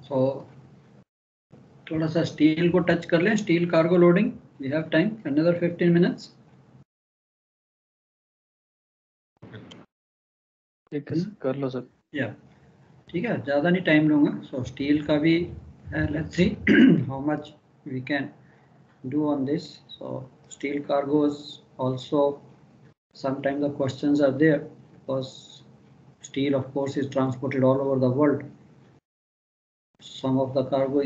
So थोड़ा सा steel को टच कर लें, steel cargo loading. We have time another 15 minutes. ठीक है कर लो सर. या ठीक है, ज़्यादा नहीं टाइम लूँगा. सो स्टील का भी है, let's see how much we can do on this. So steel cargoes also, sometimes the questions are there because steel of course is transported all over the world. Some of the cargo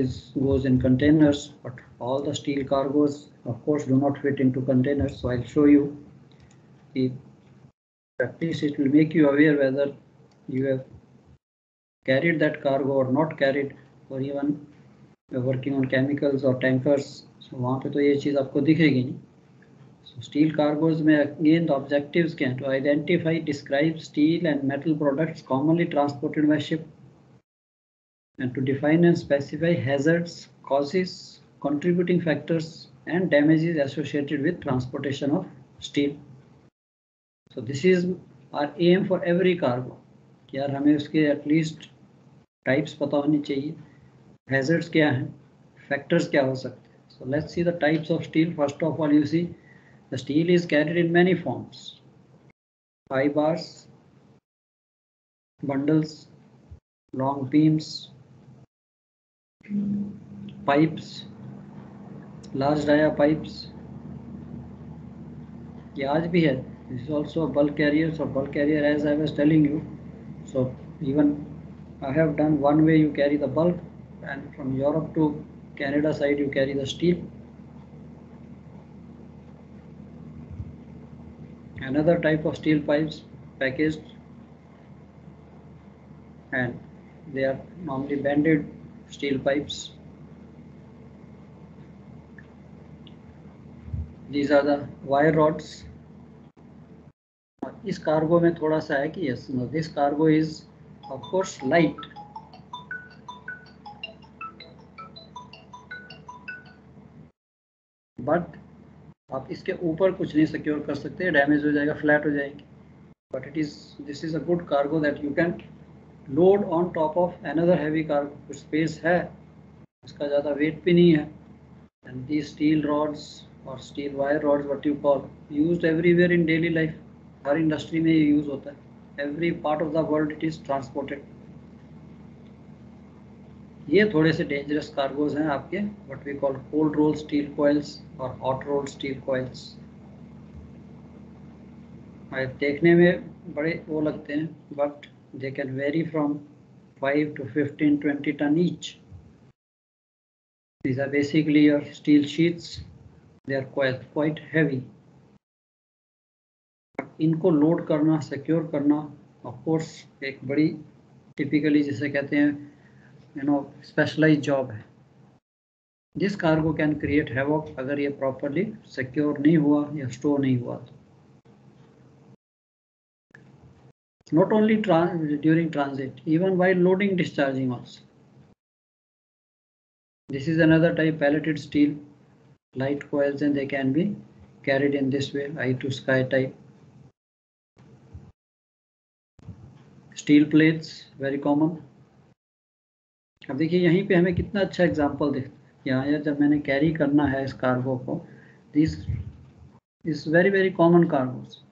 goes in containers, but all the steel cargoes of course do not fit into containers. So I'll show you, at least it will make you aware whether you have carried that cargo or not carried, or even you're working on chemicals or tankers. So वहाँ पे तो ये चीज़ आपको दिखेगी नहीं. So steel cargoes में again the objectives क्या हैं? To identify, describe steel and metal products commonly transported by ship, and to define and specify hazards, causes, contributing factors and damages associated with transportation of steel. So this is our aim for every cargo. कि यार हमें उसके at least types पता होनी चाहिए, hazards क्या हैं, factors क्या हो सकते हैं. So let's see the types of steel. First of all, you see the steel is carried in many forms: high bars, bundles, long beams, pipes, large dia pipes. ये आज भी है. This is also a bulk carrier. So bulk carrier, as I was telling you, so even I have done one way you carry the bulk, and from Europe to Canada side you carry the steel. Another type of steel pipes, packaged, and they are normally bended steel pipes. These are the wire rods. इस cargo में थोड़ा सा है कि yes, no, this cargo is of course light. But आप इसके ऊपर कुछ नहीं सिक्योर कर सकते, डैमेज हो जाएगा, फ्लैट हो जाएगी. But this is a good cargo that you can load on top of another heavy cargo. कुछ स्पेस है, इसका ज़्यादा वेट भी नहीं है. And these steel rods or steel wire rods, what you call, used everywhere in daily life. Her industry में ये use होता है. Every part of the world it is transported. ये थोड़े से डेंजरस कार्गोज हैं आपके, what we call cold roll steel coils और hot roll steel coils. देखने में बड़े वो लगते हैं, but they can vary from 5 to 15, 20 ton each. These are basically your steel sheets. They are quite heavy. इनको लोड करना, सिक्योर करना, ऑफ कोर्स एक बड़ी टिपिकली जिसे कहते हैं स्पेशलाइज्ड जॉब है. This cargo can create havoc अगर ये प्रॉपरली सिक्योर नहीं हुआ या स्टोर नहीं हुआ तो. Not only during transit, even while loading, discharging also. This is another type, palletized steel, light coils, and they can be carried in this way, eye to sky type. Steel plates, very common. अब देखिए यहीं पे हमें कितना अच्छा example दिखता है. यहाँ जब मैंने कैरी करना है इस कार्गो को, this is very common cargos.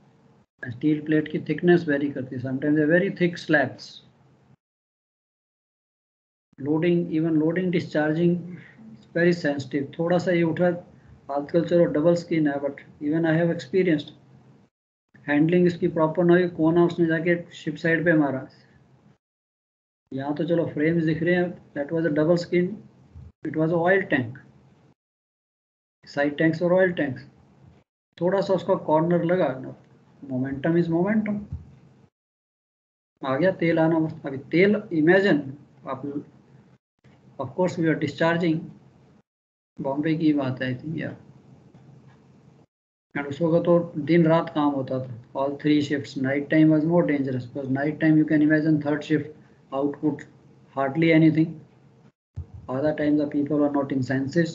Steel plate की थिकनेस वेरी करती है, sometimes they very thick slabs. Loading, even loading discharging very sensitive. थोड़ा सा ये उठा, आजकल चलो डबल स्किन है, but even I have experienced. Handling इसकी प्रॉपर ना हुई, कोना उसने जाके शिप साइड पे मारा. यहाँ तो चलो फ्रेम्स दिख रहे हैं, that was a double skin, it was a oil tank. Side tanks और ऑयल टैंक्स, थोड़ा सा उसका कॉर्नर लगा, मोमेंटम इज मोमेंटम, आ गया तेल आना. अभी तेल इमेजिन आप, of course we are discharging, Bombay की बात आई थी यार, एंड उस वक्त तो दिन रात काम होता था, all 3 shifts. Night time was more dangerous, because night time you can imagine, third shift output hardly anything. Other time the people are not in senses.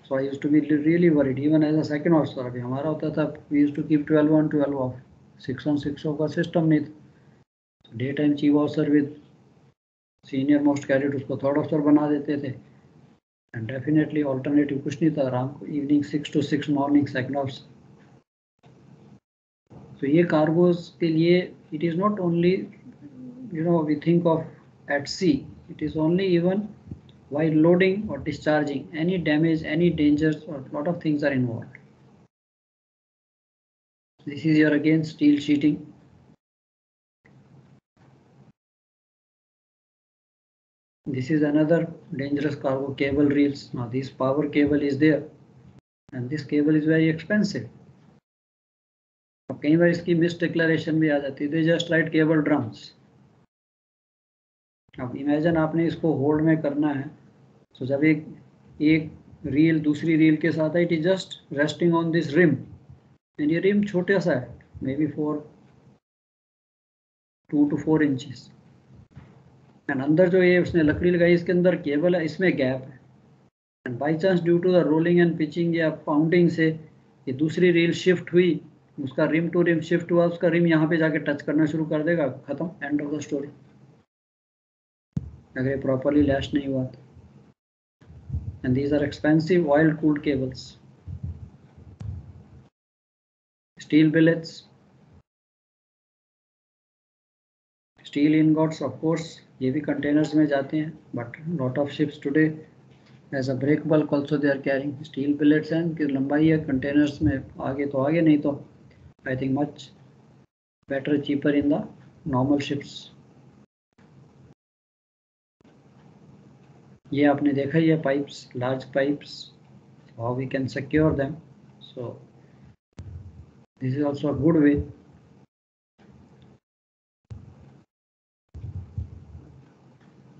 So I used to be really worried even as a second officer. अभी हमारा होता था, we used to keep 12 on 12 off, 6 on 6 off का system नहीं था. Day time chief officer with senior most cadet उसको third officer बना देते थे, एंड डेफिनेटली ऑल्टरनेटिव कुछ नहीं था, राम को evening 6 to 6 morning second officer. तो ये कार्गोज के लिए it is not only we think of at sea, it is only even while loading or discharging, any damage, any dangers, or lot of things are involved. This is your again steel sheeting. This is another dangerous cargo, cable reels. Now this power cable is there, and this cable is very expensive. अब कई बार इसकी miss declaration भी आ जाती है, they just write cable drums. अब imagine आपने इसको hold में करना है, तो जब एक रील दूसरी रील के साथ है, it is just resting on this rim, and ये रिम छोटा सा है, may be 2 to 4 inches, and अंदर जो ये उसने लकड़ी लगाई इसके अंदर केबल है, इसमें गैप है, and by chance due to the rolling and pitching या पाउंडिंग से ये दूसरी रील शिफ्ट हुई, उसका रिम टू रिम शिफ्ट हुआ, उसका रिम यहाँ पे जाके टच करना शुरू कर देगा, खत्म, एंड ऑफ द स्टोरी, अगर ये प्रॉपरली लैश नहीं हुआ तो। And these are expensive oil cooled cables. Steel billets, steel ingots, of course ये भी containers में जाते हैं, but lot of ships today as a break bulk also they are carrying steel billets, and कि लंबाई है containers में आगे तो आगे, नहीं तो I think much better cheaper in the normal ships. ये आपने देखा ही है pipes, large pipes, how we can secure them, so this is also a good way.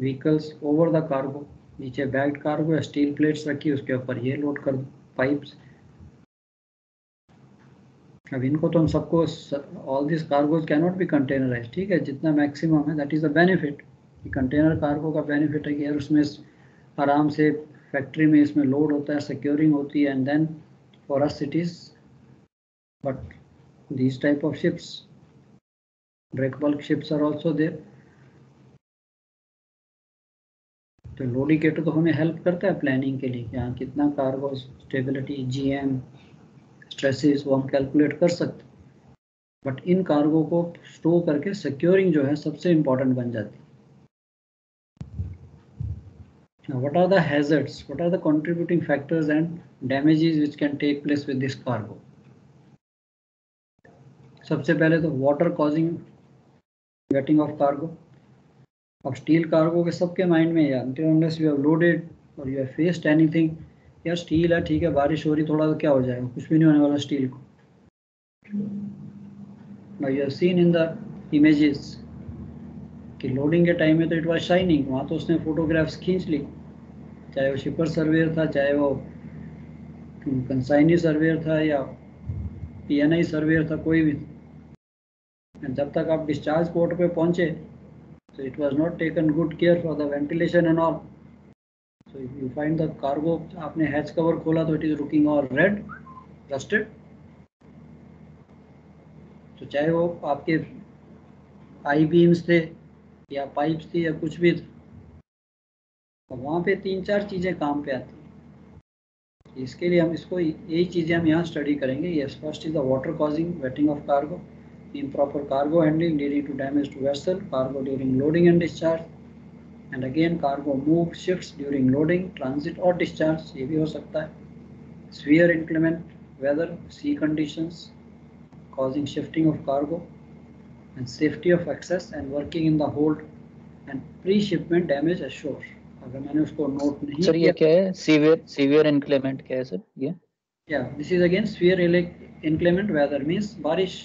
Vehicles over the cargo, नीचे बैग्ड कार्गो, स्टील प्लेट्स रखी, उसके ऊपर ये लोड कर दो पाइप्स। अब इनको तो हम सबको, all this cargoes can not B containerise, ठीक है, जितना मैक्सिमम है that is the benefit. Container cargo का बेनिफिट है कि यार उसमें आराम से फैक्ट्री में इसमें लोड होता है, सिक्योरिंग होती है, and then for us it is, but these type of ships, break bulk ships are also there. तो लोडिकेटर तो हमें हेल्प करता है प्लानिंग के लिए कि हाँ कितना कार्गो, स्टेबिलिटी, जीएम, स्ट्रेसेस वो हम कैलकुलेट कर सकते, बट इन कार्गो को स्टोर करके सिक्योरिंग जो है सबसे इम्पोर्टेंट बन जाती है। Now, what are the hazards? What are the contributing factors and damages which can take place with this cargo? सबसे पहले तो water causing wetting of cargo. अब स्टील कार्गो के सबके माइंड में है, until unless you have loaded or you have faced anything, यार steel है, ठीक है, बारिश हो रही थोड़ा तो क्या हो जाएगा, कुछ भी नहीं होने वाला स्टील को। Now you have seen in the images कि लोडिंग के टाइम में तो इट वाज शाइनिंग, वहाँ तो उसने फोटोग्राफ्स खींच ली, चाहे वो शिपर सर्वेयर था, चाहे वो कंसाइनी सर्वेयर था या पीएनआई सर्वेयर था, कोई भी। जब तक आप डिस्चार्ज पोर्ट पे पहुंचे तो it was not taken good care for the ventilation and all, so you find the cargo, आपने हैच कवर खोला तो it is looking all red, rusted. तो चाहे वो आपके आई बीम्स थे या पाइप्स थी या कुछ भी था, तो वहाँ पे 3-4 चीज़ें काम पे आती हैं। इसके लिए हम इसको, यही चीज़ें हम यहाँ स्टडी करेंगे। Yes, first is the water causing waiting of cargo, improper cargo handling leading to damage to vessel, cargo during loading and discharge, and again cargo move, shifts during loading, transit or discharge, ये भी हो सकता है। Severe inclement weather, sea conditions causing shifting of cargo, and safety of access and working in the hold, and pre-shipment damage ashore। अगर मैंने उसको note नहीं sir ये क्या है, सीवियर इनक्लेमेंट क्या है सर ये? Yeah, this is again severe inclement weather, means बारिश,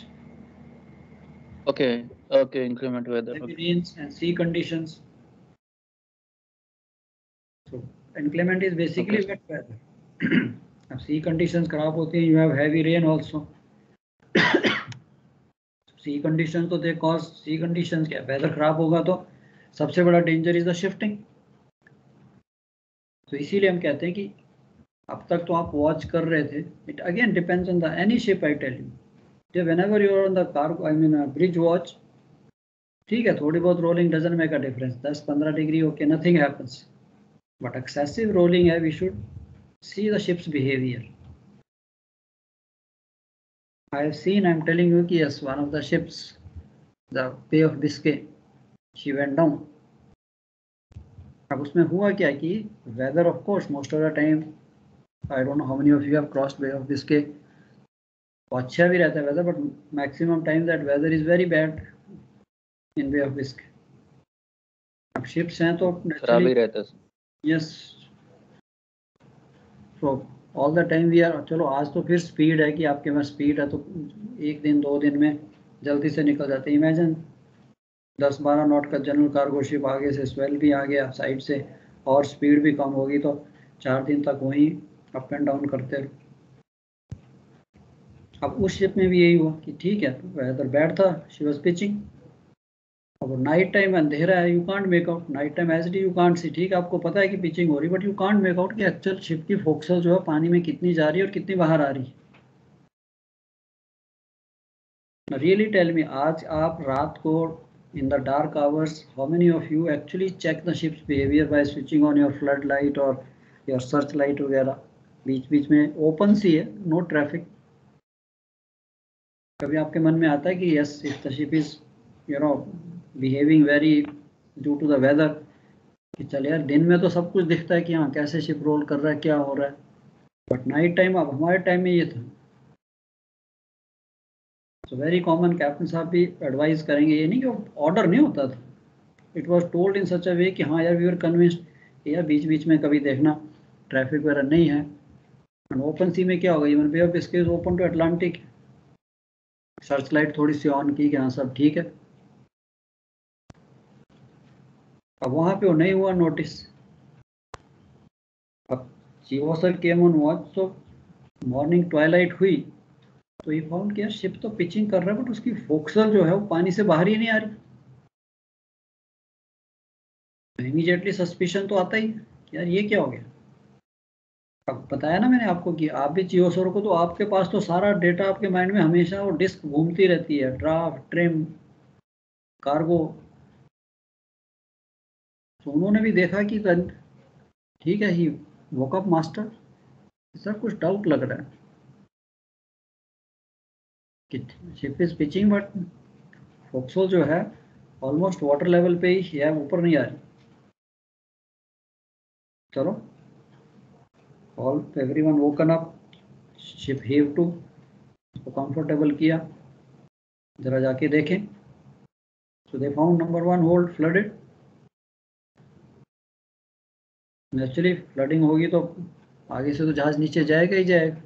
Okay, inclement weather, heavy okay. rains and sea conditions. So inclement is basically Okay. wet weather. अब sea conditions खराब होती हैं, you have heavy rain also. sea conditions तो दे cause, sea conditions क्या, weather खराब होगा तो सबसे बड़ा danger is the shifting. तो इसीलिए हम कहते हैं कि अब तक तो आप वॉच कर रहे थे, it again depends on the any ship I tell you. Whenever you are on the cargo, I mean bridge watch, ठीक है, थोड़ी बहुत rolling doesn't make a difference, 10-15 degree okay, nothing happens, but excessive rolling है, we should see the ship's behaviour. I have seen, I'm telling you कि yes, one of the ships, the Bay of Biscay, she went down. अब उसमें हुआ क्या कि weather, of course, most of the time, I don't know how many of you have crossed Bay of Biscay. अच्छा भी रहता है weather, but maximum time that weather is very bad in Bay of Biscay. अब ships हैं तो खराब ही रहता है. Yes. So all the time we are, चलो आज तो फिर स्पीड है कि आपके पास स्पीड है तो एक दिन 2 दिन में जल्दी से निकल जाते हैं. इमेजिन 10-12 नॉट का जनरल कार्गो शिप, आगे से स्वेल भी आ गया साइड से और स्पीड भी कम होगी तो 4 दिन तक वहीं अप एंड डाउन करते रहो. अब उस शिप में भी यही हुआ कि ठीक है, वेदर बैड था, शी वाज पिचिंग. अब नाइट टाइम अंधेरा है, you can't make out, night time as it you can't see. ठीक है, आपको पता है कि पिचिंग हो रही, but you can't make out कि एक्चुअल शिप की फोक्सल जो है पानी में कितनी जा रही है और कितनी बाहर आ रही है. रियली टेल मी, आज आप रात को in the dark hours, how many of you actually check the ship's behavior by switching on your floodlight or your searchlight वगैरह? बीच बीच में ओपन सी है, नो ट्रैफिक. कभी आपके मन में आता है कि yes, if the ship is behaving very due to the weather, कि चल यार दिन में तो सब कुछ दिखता है कि हाँ कैसे शिप रोल कर रहा है, क्या हो रहा है, बट नाइट टाइम, अब हमारे टाइम में ये था. तो वेरी कॉमन, कैप्टन साहब भी एडवाइस करेंगे, ये नहीं कि ऑर्डर नहीं होता था, it was told in such अ वे कि हाँ यार वी आर कन्विंस्ड यार बीच बीच में कभी देखना ट्रैफिक वगैरह नहीं है. एंड ओपन सी में क्या होगा, even bay of Biscay is open to Atlantic, search light थोड़ी सी ऑन की कि हाँ सब ठीक है. अब वहाँ पे वो नहीं हुआ नोटिस. अब जीवो सर केम ऑन वॉच, तो मॉर्निंग ट्वाइलाइट हुई तो ये फाउंड किया शिप तो पिचिंग कर रहा है बट उसकी फोक्सल जो है वो पानी से बाहर ही नहीं आ रही. इमीडिएटली सस्पिशन तो आता ही यार ये क्या हो गया. अब बताया ना मैंने आपको कि आप भी जियोसर को, तो आपके पास तो सारा डेटा आपके माइंड में हमेशा वो डिस्क घूमती रहती है, ड्राफ्ट, ट्रिम, कार्गो. तो उन्होंने भी देखा कि ठीक है, ही वोकअप मास्टर, सर कुछ डाउट लग रहा है कि शिप इज पिचिंग बट फोक्सो जो है ऑलमोस्ट वाटर लेवल पे ही है, ऊपर नहीं आ रही. चलो, all everyone woken up, ship have to, उसको कंफर्टेबल किया, जरा जाके देखें. So they found number 1 hold flooded. Naturally flooding होगी तो आगे से तो जहाज नीचे जाएगा ही जाएगा.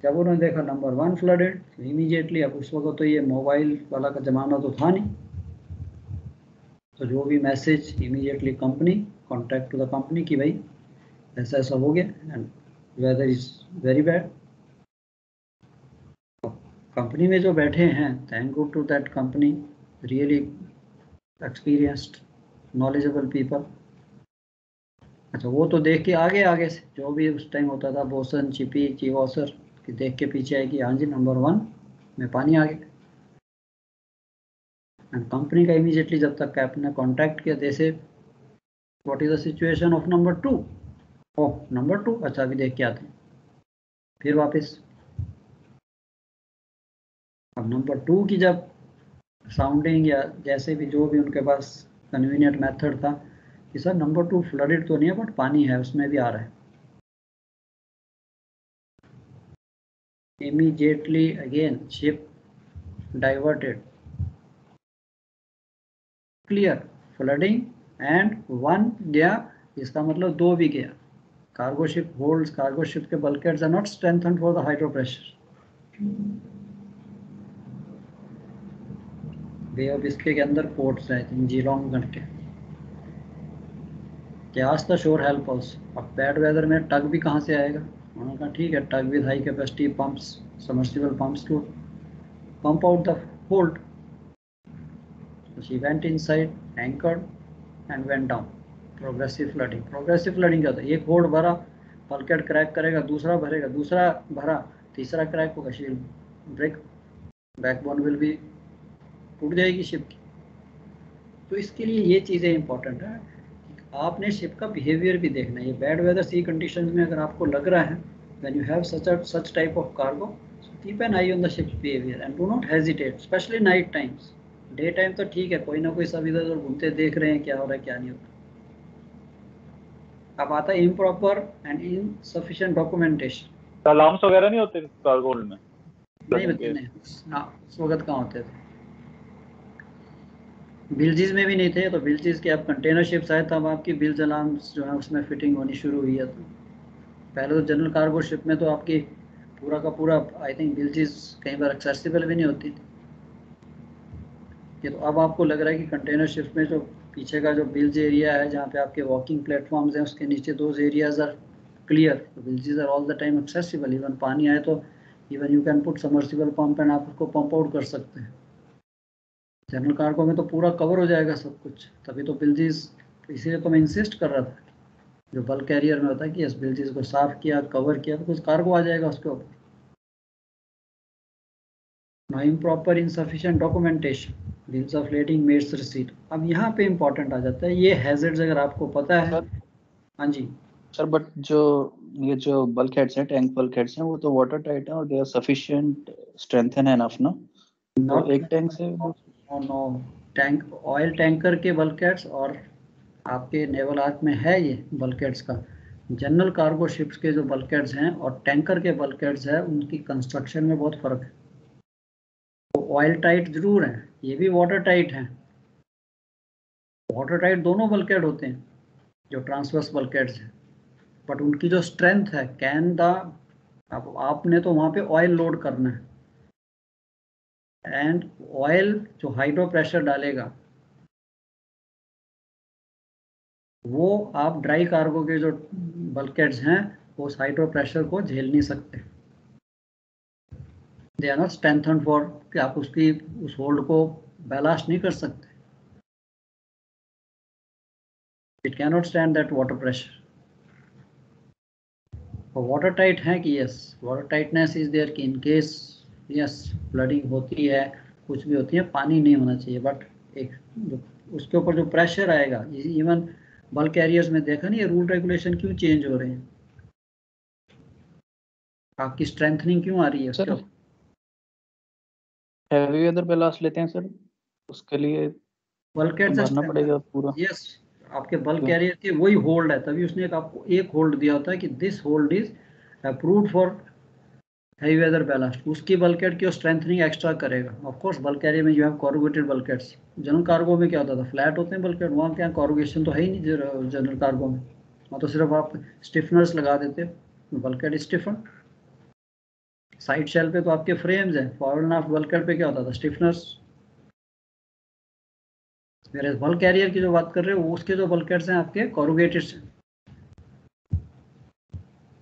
जब उन्होंने देखा नंबर 1 फ्लडेड, तो इमीडिएटली, अब उस वक्त तो ये मोबाइल वाला का ज़माना तो था नहीं, तो जो भी message immediately company, contact to the company कि भाई ऐसा ऐसा हो गया and weather is very bad. Company में जो बैठे हैं, thank God to that company, really experienced, knowledgeable people. अच्छा, वो तो देख के आगे आगे से जो भी उस टाइम होता था, बोसन, चिपी, चीवॉसर, कि देख के पीछे आए कि हाँ जी नंबर 1 में पानी आ गया. एंड कंपनी का इमीडिएटली जब तक कैप्टन ने कॉन्टैक्ट किया, जैसे what is the situation of number 2. Oh number 2, अच्छा अभी देख के आते हैं. फिर वापस, अब नंबर 2 की जब साउंडिंग या जैसे भी जो भी उनके पास कन्वीनियंट मेथड था कि सर नंबर 2 फ्लडेड तो नहीं है बट पानी है उसमें भी आ रहा है. Immediately again ship diverted, clear, flooding and 1 गया, इसका मतलब 2 भी गया. Cargo ship holds, cargo ship के bulkheads are not strengthened for the hydro pressure. Bay of Biscay के अंदर पोर्ट्स हैं, जिलोंग करके, आज द शोर हेल्प अस. अब बैड वेदर में टग भी कहाँ से आएगा. उन्होंने कहा ठीक है, tug with high capacity pumps, submersible pumps to pump out the hold. She went inside, anchored and went down. Progressive flooding, progressive flooding क्या होता है, एक होल्ड भरा, बल्कहेड क्रैक करेगा, दूसरा भरेगा, दूसरा भरा, तीसरा क्रैक होगा, शी ब्रेक. बैकबोन विल भी टूट जाएगी शिप की। तो इसके लिए ये चीज़ें इंपॉर्टेंट है, आपने शिप का बिहेवियर भी देखना है। ये बैड वेदर सी कंडीशंस में अगर आपको लग रहा है when you have such type of cargo, keep an I on the ship's behaviour and do not hesitate, specially night times. Day time तो ठीक है, कोई ना कोई सब इधर उधर घूमते देख रहे हैं क्या हो रहा है क्या नहीं हो रहा। अब आता है improper and insufficient documentation. Alarms वगैरह नहीं होते कार्गो होल्ड में? नहीं बच्चे नहीं, उस वक्त कहाँ होते थे, बिल्जीज में भी नहीं थे। तो बिल्जीज के अब कंटेनर शिप्स आए तब आपकी बिल्ज अलार्म्स जो है उसमें फिटिंग होनी शुरू हुई है। तो पहले तो जनरल कार्गो शिप में तो आपकी पूरा का पूरा आई थिंक बिल्जीज कई बार एक्सेसिबल भी नहीं होती थी। ये तो अब आपको लग रहा है कि कंटेनर शिप में जो पीछे का जो बिल्ज एरिया है जहाँ पे आपके वॉकिंग प्लेटफॉर्म्स हैं उसके नीचे those areas are clear, bilges are all the time accessible. Even पानी आए तो even you can put submersible pump and आप उसको पंप आउट कर सकते हैं। जनरल कार्गो में तो पूरा कवर हो जाएगा सब कुछ, तभी तो बिल्जीज, इसीलिए तो मैं इंसिस्ट कर रहा था जो बल्क कैरियर में होता है कि इस बिल्जीज को साफ किया कवर किया तो कुछ कार्गो आ जाएगा उसके ऊपर। Now improper insufficient documentation, bills of lading, mates receipt। अब यहाँ पे इम्पोर्टेंट आ जाता है ये हैजर्ड्स अगर आपको पता है। हाँ जी सर, बट ये जो बल्क हेड्स हैं, टैंक बल्क हेड्स हैं, वो तो वाटर टाइट है और they are sufficient strength and enough ना, तो एक टैंक से नो टैंक ऑयल टैंकर के बल्क हेड्स और आपके नेवल आर्क में है ये बल्क हेड्स का। जनरल कार्गो शिप्स के जो बल्क हेड्स हैं और टैंकर के बल्क हेड्स हैं उनकी कंस्ट्रक्शन में बहुत फर्क है। ऑयल टाइट जरूर है, ये भी वाटर टाइट है। वाटर टाइट दोनों बल्कहेड होते हैं जो ट्रांसवर्स बल्कहेड्स हैं, बट उनकी जो स्ट्रेंथ है कैन द, अब आपने तो वहां पे ऑयल लोड करना है एंड ऑयल जो हाइड्रो प्रेशर डालेगा वो आप ड्राई कार्गो के जो बल्कहेड्स हैं उस हाइड्रो प्रेशर को झेल नहीं सकते। They are not strengthen for कि आप उसकी उस होल्ड को बैलास्ट नहीं कर सकते। It can not stand that water pressure. Water tight है कि yes water tightness is there कि इन केस यस फ्लडिंग होती है कुछ भी होती है पानी नहीं होना चाहिए, बट एक उसके ऊपर जो प्रेशर आएगा, इवन बल्क कैरियर्स में देखा नहीं, ये रूल रेगुलेशन क्यों चेंज हो रहे हैं, आपकी स्ट्रेंथनिंग क्यों आ रही है उसके ऊपर। हैवी वेदर बैलास्ट लेते हैं सर, उसके लिए बल्क तो भरना पड़ेगा पूरा। यस आपके बल्क कैरियर के वही होल्ड है, तभी उसने आपको एक होल्ड दिया होता है कि this hold is approved for heavy weather ballast, उसकी बल्कहेड की स्ट्रेंथनिंग एक्स्ट्रा करेगा। ऑफ कोर्स बल्क कैरियर में you have corrugated bulkheads. General cargo में क्या होता था, फ्लैट होते हैं बल्कहेड, वहाँ क्या कॉरुगेशन तो है ही नहीं जनरल कार्गो में, वहाँ तो सिर्फ आप स्टिफनर्स लगा देते, बल्कहेड स्टिफन। साइड शेल पे तो आपके फ्रेम्स हैं, फॉरवर्ड एंड आफ्ट बल्कहेड पे क्या होता था, स्टिफनर्स। मेरे बल्क कैरियर की जो बात कर रहे हो उसके जो बल्कहेड्स हैं आपके कॉरुगेटेड।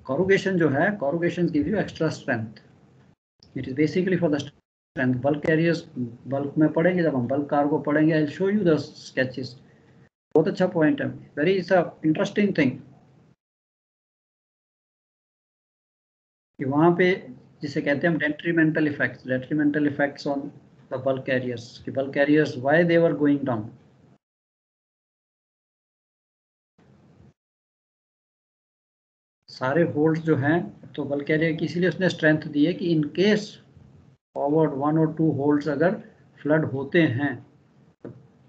कॉरुगेशन जो है, corrugation give you extra strength, it is basically for the strength. Bulk carriers bulk में पढ़ेंगे, जब हम बल्क कार्गो पढ़ेंगे I will show you the sketches. बहुत अच्छा पॉइंट है, वेरी इंटरेस्टिंग थिंग कि वहाँ पे जिसे कहते हैं हम detrimental effects on the bulk carriers, कि bulk carriers why they were going down. सारे होल्ड्स जो हैं तो बल्क कैरियर की इसीलिए उसने स्ट्रेंथ दी है कि इन केस फॉरवर्ड 1 और 2 होल्ड्स अगर फ्लड होते हैं,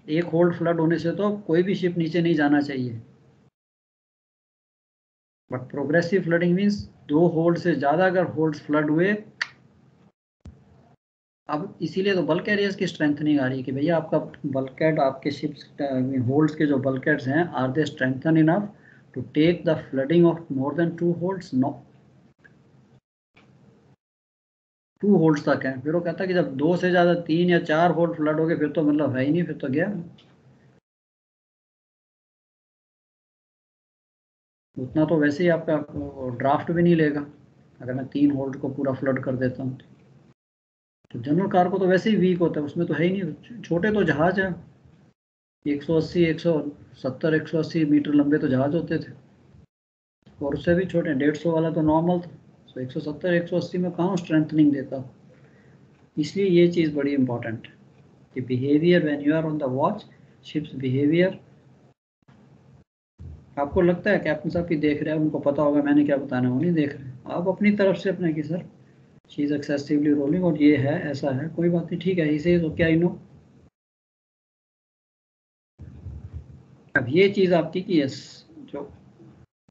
एक होल्ड फ्लड होने से तो कोई भी शिप नीचे नहीं जाना चाहिए, but progressive flooding means 2 hold से ज़्यादा अगर होल्ड्स फ्लड हुए। अब इसीलिए तो बल्क कैरियर्स की स्ट्रेंथनिंग आ रही है कि भैया आपका बल्कहेड, आपके शिप्स होल्ड्स के जो बल्कहेड्स हैं are they strengthen enough to take the flooding of more than 2 holds. No 2 holds तक है, फिर वो कहता है कि जब 2 से ज़्यादा 3 या 4 होल्ड फ्लड हो गए फिर तो मतलब है ही नहीं, फिर तो गया, उतना तो वैसे ही आपका ड्राफ्ट भी नहीं लेगा अगर मैं 3 होल्ड को पूरा फ्लड कर देता हूँ। तो जनरल कार को तो वैसे ही वीक होता है, उसमें तो है ही नहीं, छोटे तो जहाज है 180 170 180 मीटर लंबे तो जहाज होते थे, और उससे भी छोटे 150 वाला तो नॉर्मल था। तो 170 180 में कहाँ स्ट्रेंथनिंग देता। इसलिए ये चीज़ बड़ी इंपॉर्टेंट है कि behaviour when you are on the watch, ships behaviour. आपको लगता है कैप्टन साहब की देख रहे हैं, उनको पता होगा मैंने क्या बताना है, वो नहीं देख रहे। आप अपनी तरफ से अपने कि sir she is excessively rolling और ये है, ऐसा है, कोई बात नहीं, ठीक है, इसे तो क्या आई नो। अब ये चीज़ आपकी कि यस, जो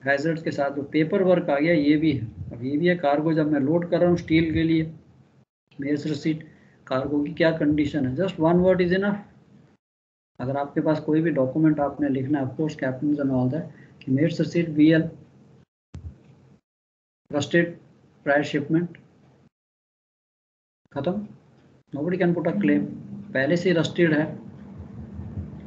हैजर्ड्स के साथ जो पेपर वर्क आ गया ये भी है। अब ये भी है कार्गो, जब मैं लोड कर रहा हूँ स्टील के लिए मेयर्स रिसीट, कार्गो की क्या कंडीशन है, just one word is enough. अगर आपके पास कोई भी डॉक्यूमेंट आपने लिखना है, of course captain and all that, कि mate's receipt BL rusted prior shipment, खत्म, nobody can put a claim, पहले से रस्टेड है।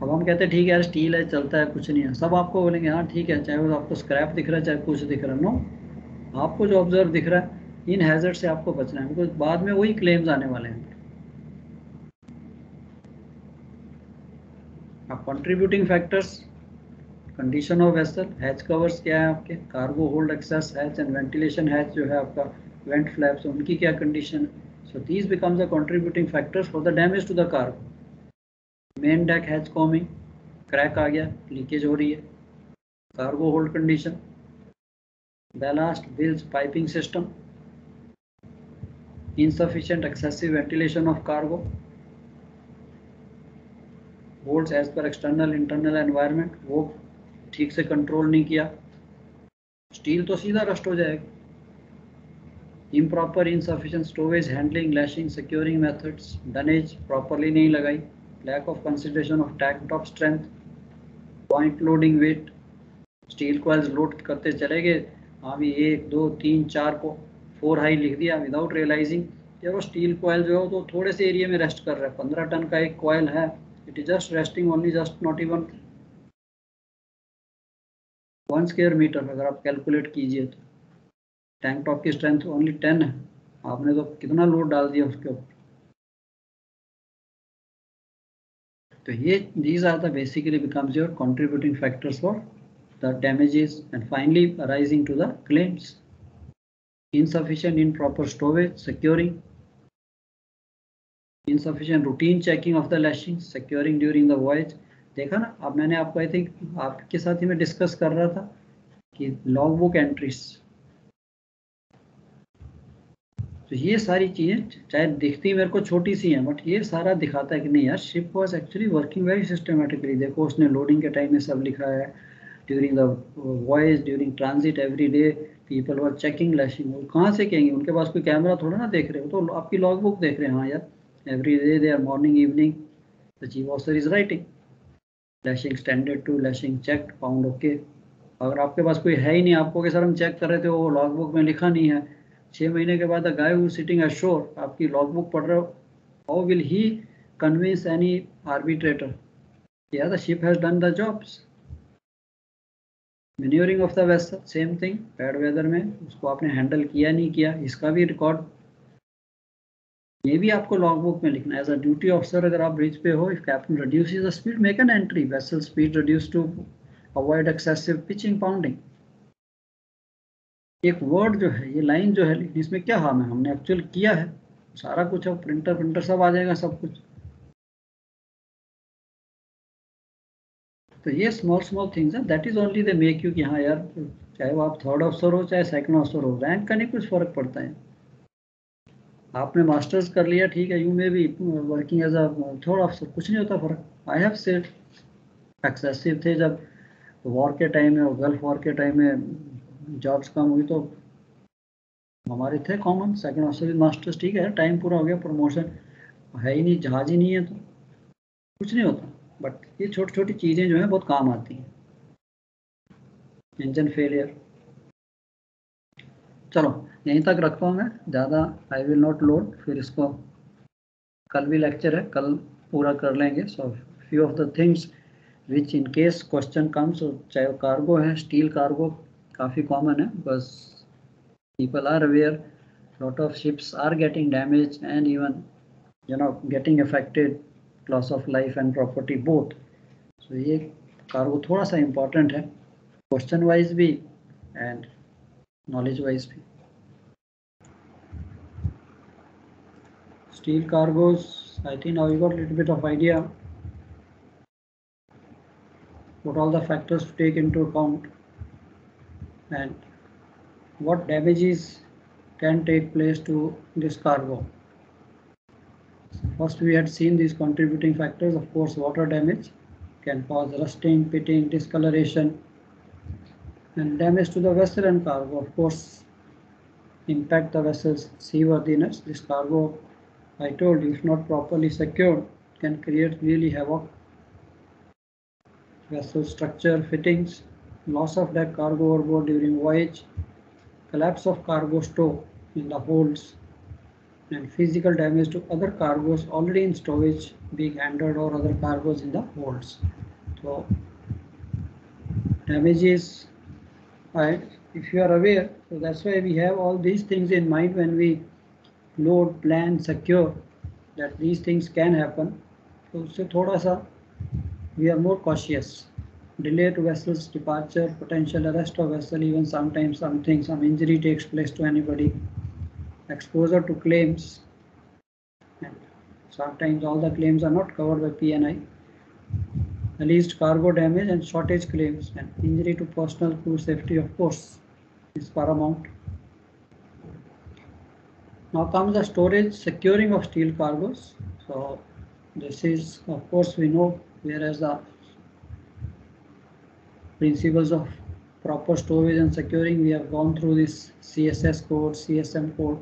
अब हम कहते हैं ठीक है यार स्टील है, चलता है, कुछ नहीं है, सब आपको बोलेंगे हाँ ठीक है, चाहे वो आपको स्क्रैप दिख रहा है चाहे कुछ दिख रहा है। नो, आपको जो ऑब्जर्व दिख रहा है, इन हैजर्ड से आपको बचना है, बिकॉज बाद में वही क्लेम्स आने वाले हैं। अब contributing factors, condition of vessel, hatch covers क्या है आपके, cargo hold access hatch and ventilation hatch जो है आपका वेंट फ्लैप्स, उनकी क्या कंडीशन है। So these becomes the contributing factors for the damage to the cargo. Main deck hatch coming, crack आ गया, लीकेज हो रही है, cargo hold condition, ballast, bilge, piping system, insufficient excessive ventilation of cargo, holds as per external internal environment, वो ठीक से control नहीं किया, स्टील तो सीधा रस्ट हो जाएगा। improper insufficient stowage handling lashing securing methods, dunnage properly नहीं लगाई, lack of consideration of tank top strength, point loading weight, steel coils load करते चले गए, हाँ भी 1 2 3 4 को 4 हाई लिख दिया विदाउट रियलाइजिंग यार वो स्टील कॉइल जो है तो थोड़े से एरिया में रेस्ट कर रहा है। 15 टन का एक कॉइल है, it is just resting only, just not even 1 square metre. अगर आप कैलकुलेट कीजिए तो टैंक टॉप की स्ट्रेंथ ओनली 10 है, आपने तो कितना लोड डाल दिया उसके ऊपर। तो ये these are the basically becomes your contributing factors for the damages, and finally arising to the claims. Insufficient improper stowage, securing, insufficient routine checking of the lashings, securing during the voyage। देखा ना, अब मैंने आपको I think आपके साथ ही मैं discuss कर रहा था कि लॉग बुक एंट्रीज, तो ये सारी चीजें चाहे दिखती मेरे को छोटी सी हैं बट ये सारा दिखाता है कि नहीं यार ship was actually working very systematically. देखो उसने लोडिंग के टाइम में सब लिखा है, during the voyage, during transit, every day people were checking lashing। वो कहाँ से कहेंगे, उनके पास कोई कैमरा थोड़ा ना देख रहे हो, तो आपकी लॉग बुक देख रहे हैं। हाँ यार every day they are morning evening the chief officer is writing lashing standard to lashing check pound okay. अगर आपके पास कोई है ही नहीं, आपको कि सर हम चेक कर रहे थे वो लॉग बुक में लिखा नहीं है, 6 महीने के बाद the guy who sitting ashore आपकी लॉग बुक पढ़ रहे हो, how will he convince any arbitrator या the ship has done the jobs. Manoeuvring of the vessel same thing, bad weather में उसको आपने हैंडल किया नहीं किया, इसका भी रिकॉर्ड ये भी आपको लॉग बुक में लिखना है। एज अ ड्यूटी ऑफिसर अगर आप ब्रिज पे हो, if captain reduces the speed make an entry, vessel speed reduce to avoid excessive pitching pounding. एक वर्ड जो है, ये लाइन जो है, इसमें क्या हार्म है, हमने एक्चुअल किया है सारा कुछ, अब प्रिंटर सब आ जाएगा सब कुछ। तो ये स्मॉल थिंग्स है, that is only they make you कि हाँ यार चाहे वो आप 3rd ऑफिसर हो चाहे 2nd ऑफिसर हो, रैंक का नहीं कुछ फर्क पड़ता है। आपने मास्टर्स कर लिया ठीक है, you may be working as a 3rd officer, कुछ नहीं होता फर्क। आई हैव सेड एक्सेसिव थे जब वॉर के टाइम में और गल्फ वॉर के टाइम में जॉब्स कम हुई तो हमारे थे कॉमन 2nd ऑफिसर मास्टर्स, ठीक है टाइम पूरा हो गया, प्रमोशन है ही नहीं, जहाज ही नहीं है तो कुछ नहीं होता। बट ये छोटी छोटी चीज़ें जो हैं बहुत काम आती हैं। इंजन फेलियर, चलो यहीं तक रखता हूँ मैं, ज़्यादा आई विल नॉट लोड, फिर इसको कल भी लेक्चर है, कल पूरा कर लेंगे। So few of the things which in case question comes, चाहे वो कार्गो है, स्टील कार्गो काफ़ी कॉमन है, बस people are aware lot of ships are getting damage and even getting affected, loss of life and property both. So ये cargo थोड़ा सा important है क्वेश्चन वाइज भी एंड नॉलेज वाइज भी। steel cargoes, I think now you got a little bit of idea what all the factors to take into account and what damages can take place to this cargo. First, we had seen these contributing factors. Of course, water damage can cause rusting, pitting, discoloration, and damage to the vessel and cargo. Of course, impact the vessel's seaworthiness. This cargo, I told you, if not properly secured, can create really havoc. Vessel structure, fittings, loss of deck cargo overboard during voyage, collapse of cargo stow in the holds, and physical damage to other cargoes already in stowage being handled or other cargoes in the holds. So damages, if you are aware, so that's why we have all these things in mind when we load, plan, secure, that these things can happen. So उससे थोड़ा सा we are more cautious. Delay to vessel's departure, potential arrest of vessel, even sometimes some injury takes place to anybody. Exposure to claims, and sometimes all the claims are not covered by P&I. Alleged cargo damage and shortage claims, and injury to personal crew safety, of course, is paramount. Now comes the storage, securing of steel cargoes. So this is, of course, we know, whereas the principles of proper storage and securing, we have gone through this CSS code, CSM code.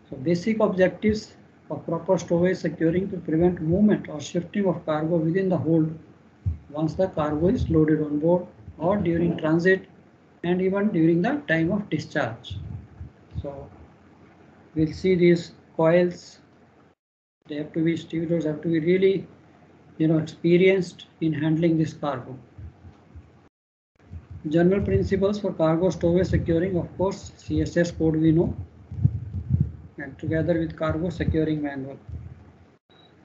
So basic objectives of proper storage securing to prevent movement or shifting of cargo within the hold once the cargo is loaded on board or during transit and even during the time of discharge. So we'll see these coils. They have to be, stevedores have to be really, experienced in handling this cargo. General principles for cargo stowage securing, of course, CSS code we know, and together with cargo securing manual.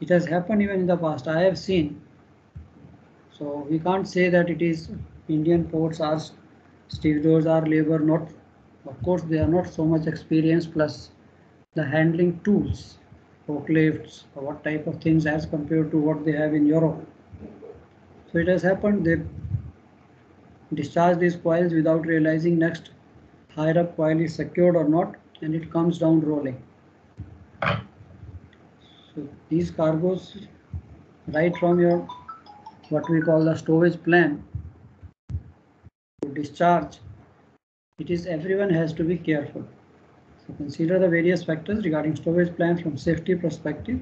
It has happened even in the past. I have seen. So we can't say that it is Indian ports are stevedores are labor not. Of course, they are not so much experienced, plus the handling tools, forklifts, or what type of things as compared to what they have in Europe. So it has happened they discharge these coils without realizing next higher up coil is secured or not, and it comes down rolling. So these cargoes, right from your what we call the stowage plan to discharge, it is everyone has to be careful. So consider the various factors regarding stowage plan from safety perspective.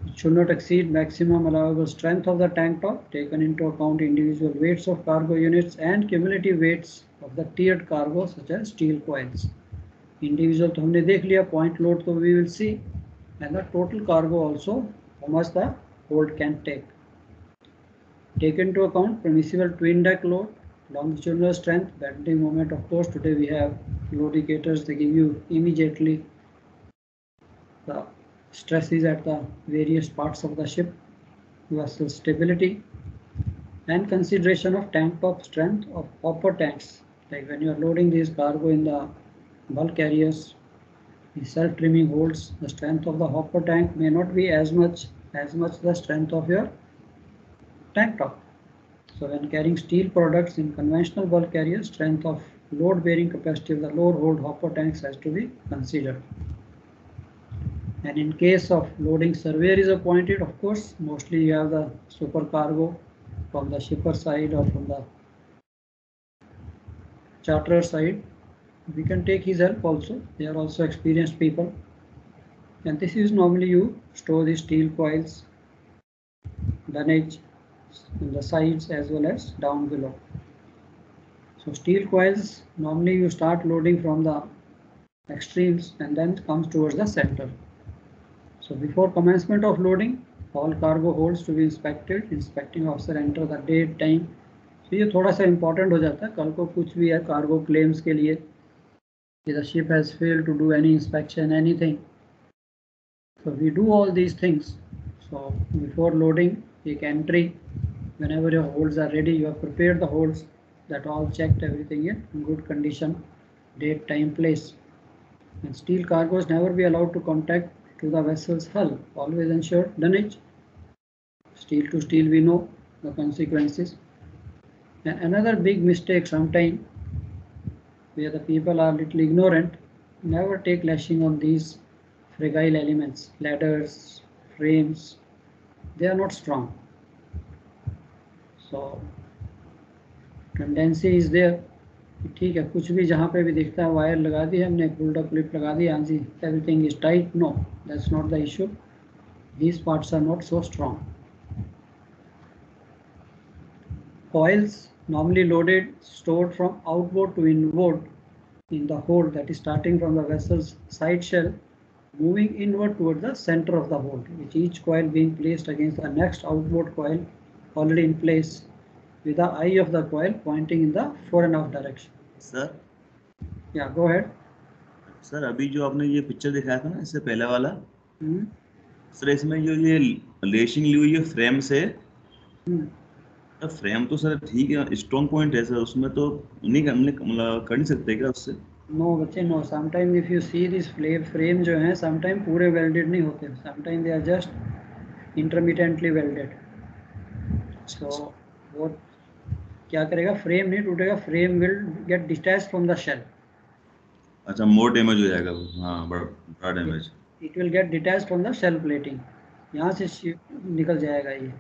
It should not exceed maximum allowable strength of the tank top, taken into account individual weights of cargo units and cumulative weights of the tiered cargo such as steel coils. Individual तो हमने देख लिया, point load तो we will see, and the total cargo also, how much the hold can take. Take into account permissible twin deck load, longitudinal strength, bending moment. Of course, today we have load indicators. They give you immediately the stresses at the various parts of the ship, vessel stability, and consideration of tank top strength of hopper tanks. Like when you are loading these cargo in the bulk carriers, the self-trimming holds, the strength of the hopper tank may not be as much the strength of your tank top. So when carrying steel products in conventional bulk carriers, strength of load bearing capacity of the lower hold hopper tanks has to be considered. And in case of loading, surveyor is appointed. Of course, mostly you have the supercargo from the shipper side or from the charterer side. We can take his help also. They are also experienced people. And this is normally you store the steel coils, dunnage on the sides as well as down below. So steel coils, normally you start loading from the extremes and then comes towards the center. So before commencement of loading, all cargo holds to be inspected. Inspecting officer enter the date, time. So ये थोड़ा सा important हो जाता है कल को कुछ भी है cargo claims के लिए. The ship has failed to do any inspection, anything. So we do all these things. So before loading, take entry. Whenever your holds are ready, you have prepared the holds, that all checked, everything in good condition, date, time, place. And steel cargoes never be allowed to contact to the vessel's hull. Always ensure dunnage. Steel to steel, we know the consequences. And another big mistake sometimes where the people are little ignorant, never take lashing on these fragile elements, ladders, frames. They are not strong. So tendency is there. ठीक है, कुछ भी जहाँ पे भी दिखता है wire लगा दी हमने, पुल्ड अप क्लिप लगा दी, हाँ जी everything is tight. No, that's not the issue. These parts are not so strong. Coils normally loaded, stored from outboard to inboard in the hold, that is starting from the vessel's side shell, moving inward toward the center of the hold, with each coil being placed against the next outboard coil already in place, with the eye of the coil pointing in the fore and aft direction. Sir Yeah, go ahead. Sir अभी जो आपने ये picture दिखाया था ना, इससे पहले वाला, Hmm. सर इसमें जो ये लेशिंग ली हुई है फ्रेम से, Hmm. तो फ्रेम तो सर ठीक है, स्ट्रॉन्ग पॉइंट है सर, उसमें तो नहीं मतलब कर नहीं सकते क्या उससे? नो बच्चे no. Sometime if you see this frame जो है समटाइम पूरे वेल्डेड नहीं होते, sometime they are just intermediately welded. So वो क्या करेगा, फ्रेम नहीं टूटेगा, frame will get detach from the shell. अच्छा, मोर डैमेज हो जाएगा वो, हाँ बड़ा damage. It will get detach from the shell plating. यहाँ से निकल जाएगा ये.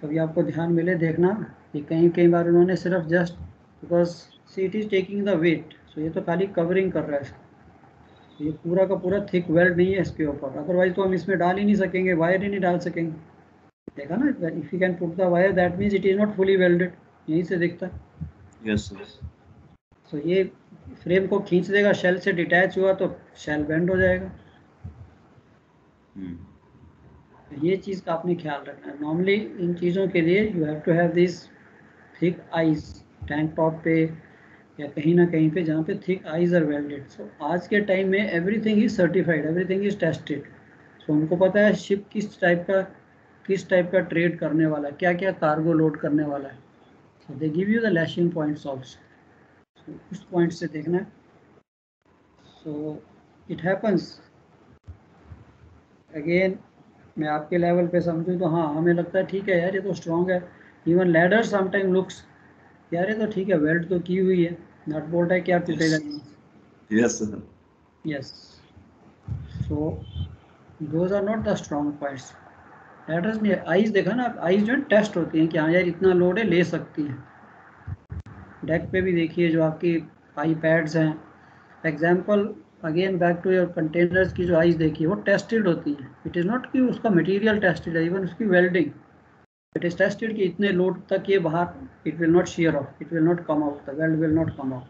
कभी आपको ध्यान मिले देखना कि कई बार उन्होंने सिर्फ just because see it is taking the weight, so ये तो खाली कवरिंग कर रहा है इसको. ये पूरा का पूरा थिक वेल्ड नहीं है इसके ऊपर, अदरवाइज तो हम इसमें डाल ही नहीं सकेंगे, वायर ही नहीं डाल सकेंगे. देखा ना, if you can put the wire that means it is not fully welded. यहीं से दिखता है. Yes sir. सो ये फ्रेम को खींच देगा, शेल से डिटैच हुआ तो शेल बेंड हो जाएगा. ये चीज़ का आपने ख्याल रखना है. नॉर्मली इन चीज़ों के लिए you have to have this thick eyes tank top पे या कहीं ना कहीं पे जहाँ पे thick eyes are welded. So आज के टाइम में everything is certified, everything is tested. So उनको पता है शिप किस टाइप का ट्रेड करने वाला है, क्या क्या कार्गो लोड करने वाला है. So they give you the lashing points also. उस पॉइंट से देखना है. सो इट हैपन्स अगेन, मैं आपके लेवल पे समझूँ तो हाँ हमें लगता है ठीक है यार ये तो स्ट्रॉन्ग है. इवन लैडर समटाइम लुक्स यार ये तो ठीक है, वेल्ड तो की हुई है, नट बोल्ट है, क्या टूटेगा नहीं. Yes sir. Yes. So those are not the strong points. Ladders नहीं, आइज देखा ना, आइज जो है टेस्ट होती हैं कि हाँ यार इतना लोड है, ले सकती है. डेक पे भी देखिए जो आपकी आई पैड्स हैं, example again back to your containers की जो आइज देखिए वो टेस्टेड होती है. इट इज़ नॉट कि उसका मटेरियल टेस्टेड है, इवन उसकी वेल्डिंग इट इज टेस्टेड कि इतने लोड तक ये बाहर, it will not share of, it will not come out, the weld will not come out.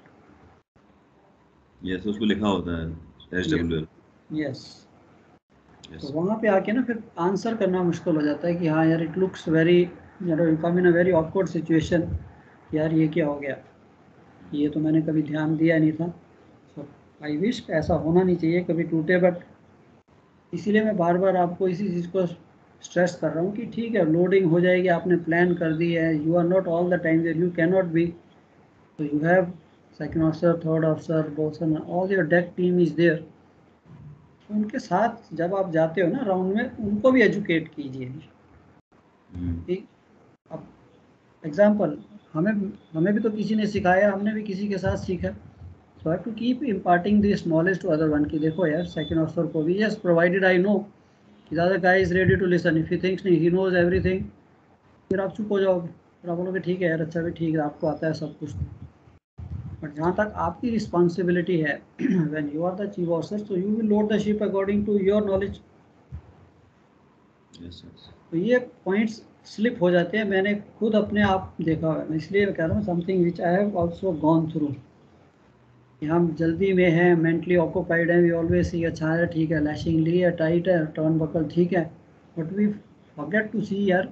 Yes, उसको लिखा होता है SWL. यस. तो वहाँ पे आके ना फिर आंसर करना मुश्किल हो जाता है कि हाँ यार it looks very, you come in a very awkward situation, यार ये क्या हो गया, ये तो मैंने कभी ध्यान दिया नहीं था. सो आई विश ऐसा होना नहीं चाहिए कभी टूटे. बट इसीलिए मैं बार बार आपको इसी चीज़ को स्ट्रेस कर रहा हूँ कि ठीक है लोडिंग हो जाएगी, आपने प्लान कर दी है, you are not all the time there, you can not be. तो you have second officer, third officer, bosun, all your deck team is there. उनके साथ जब आप जाते हो ना राउंड में, उनको भी एजुकेट कीजिए. ठीक. अब एग्जाम्पल हमें भी तो किसी ने सिखाया, हमने भी किसी के साथ सीखा. So have to keep imparting this knowledge to other one कि देखो यार सेकंड ऑफिसर को भी, यस प्रोवाइडेड आई नो कि the other guy is ready to listen. If you thinks नहीं ही नोज एवरीथिंग, फिर आप चुप हो जाओगे, फिर आप बोलोगे ठीक है यार अच्छा भी ठीक है आपको आता है सब कुछ. बट जहाँ तक आपकी रिस्पॉन्सिबिलिटी है when you are the chief officer, so you will load the ship according to your knowledge. तो ये पॉइंट्स स्लिप हो जाते हैं, मैंने खुद अपने आप देखा हुआ है. इसलिए मैं कह रहा हूँ something which I have also gone through. हम जल्दी में हैं, मेंटली ऑक्यूपाइड हैं, वी ऑलवेज सी अच्छा है ठीक है, लैशिंग ली है, टाइट है, टर्न बकल ठीक है, बट वी फॉरगेट टू सी यार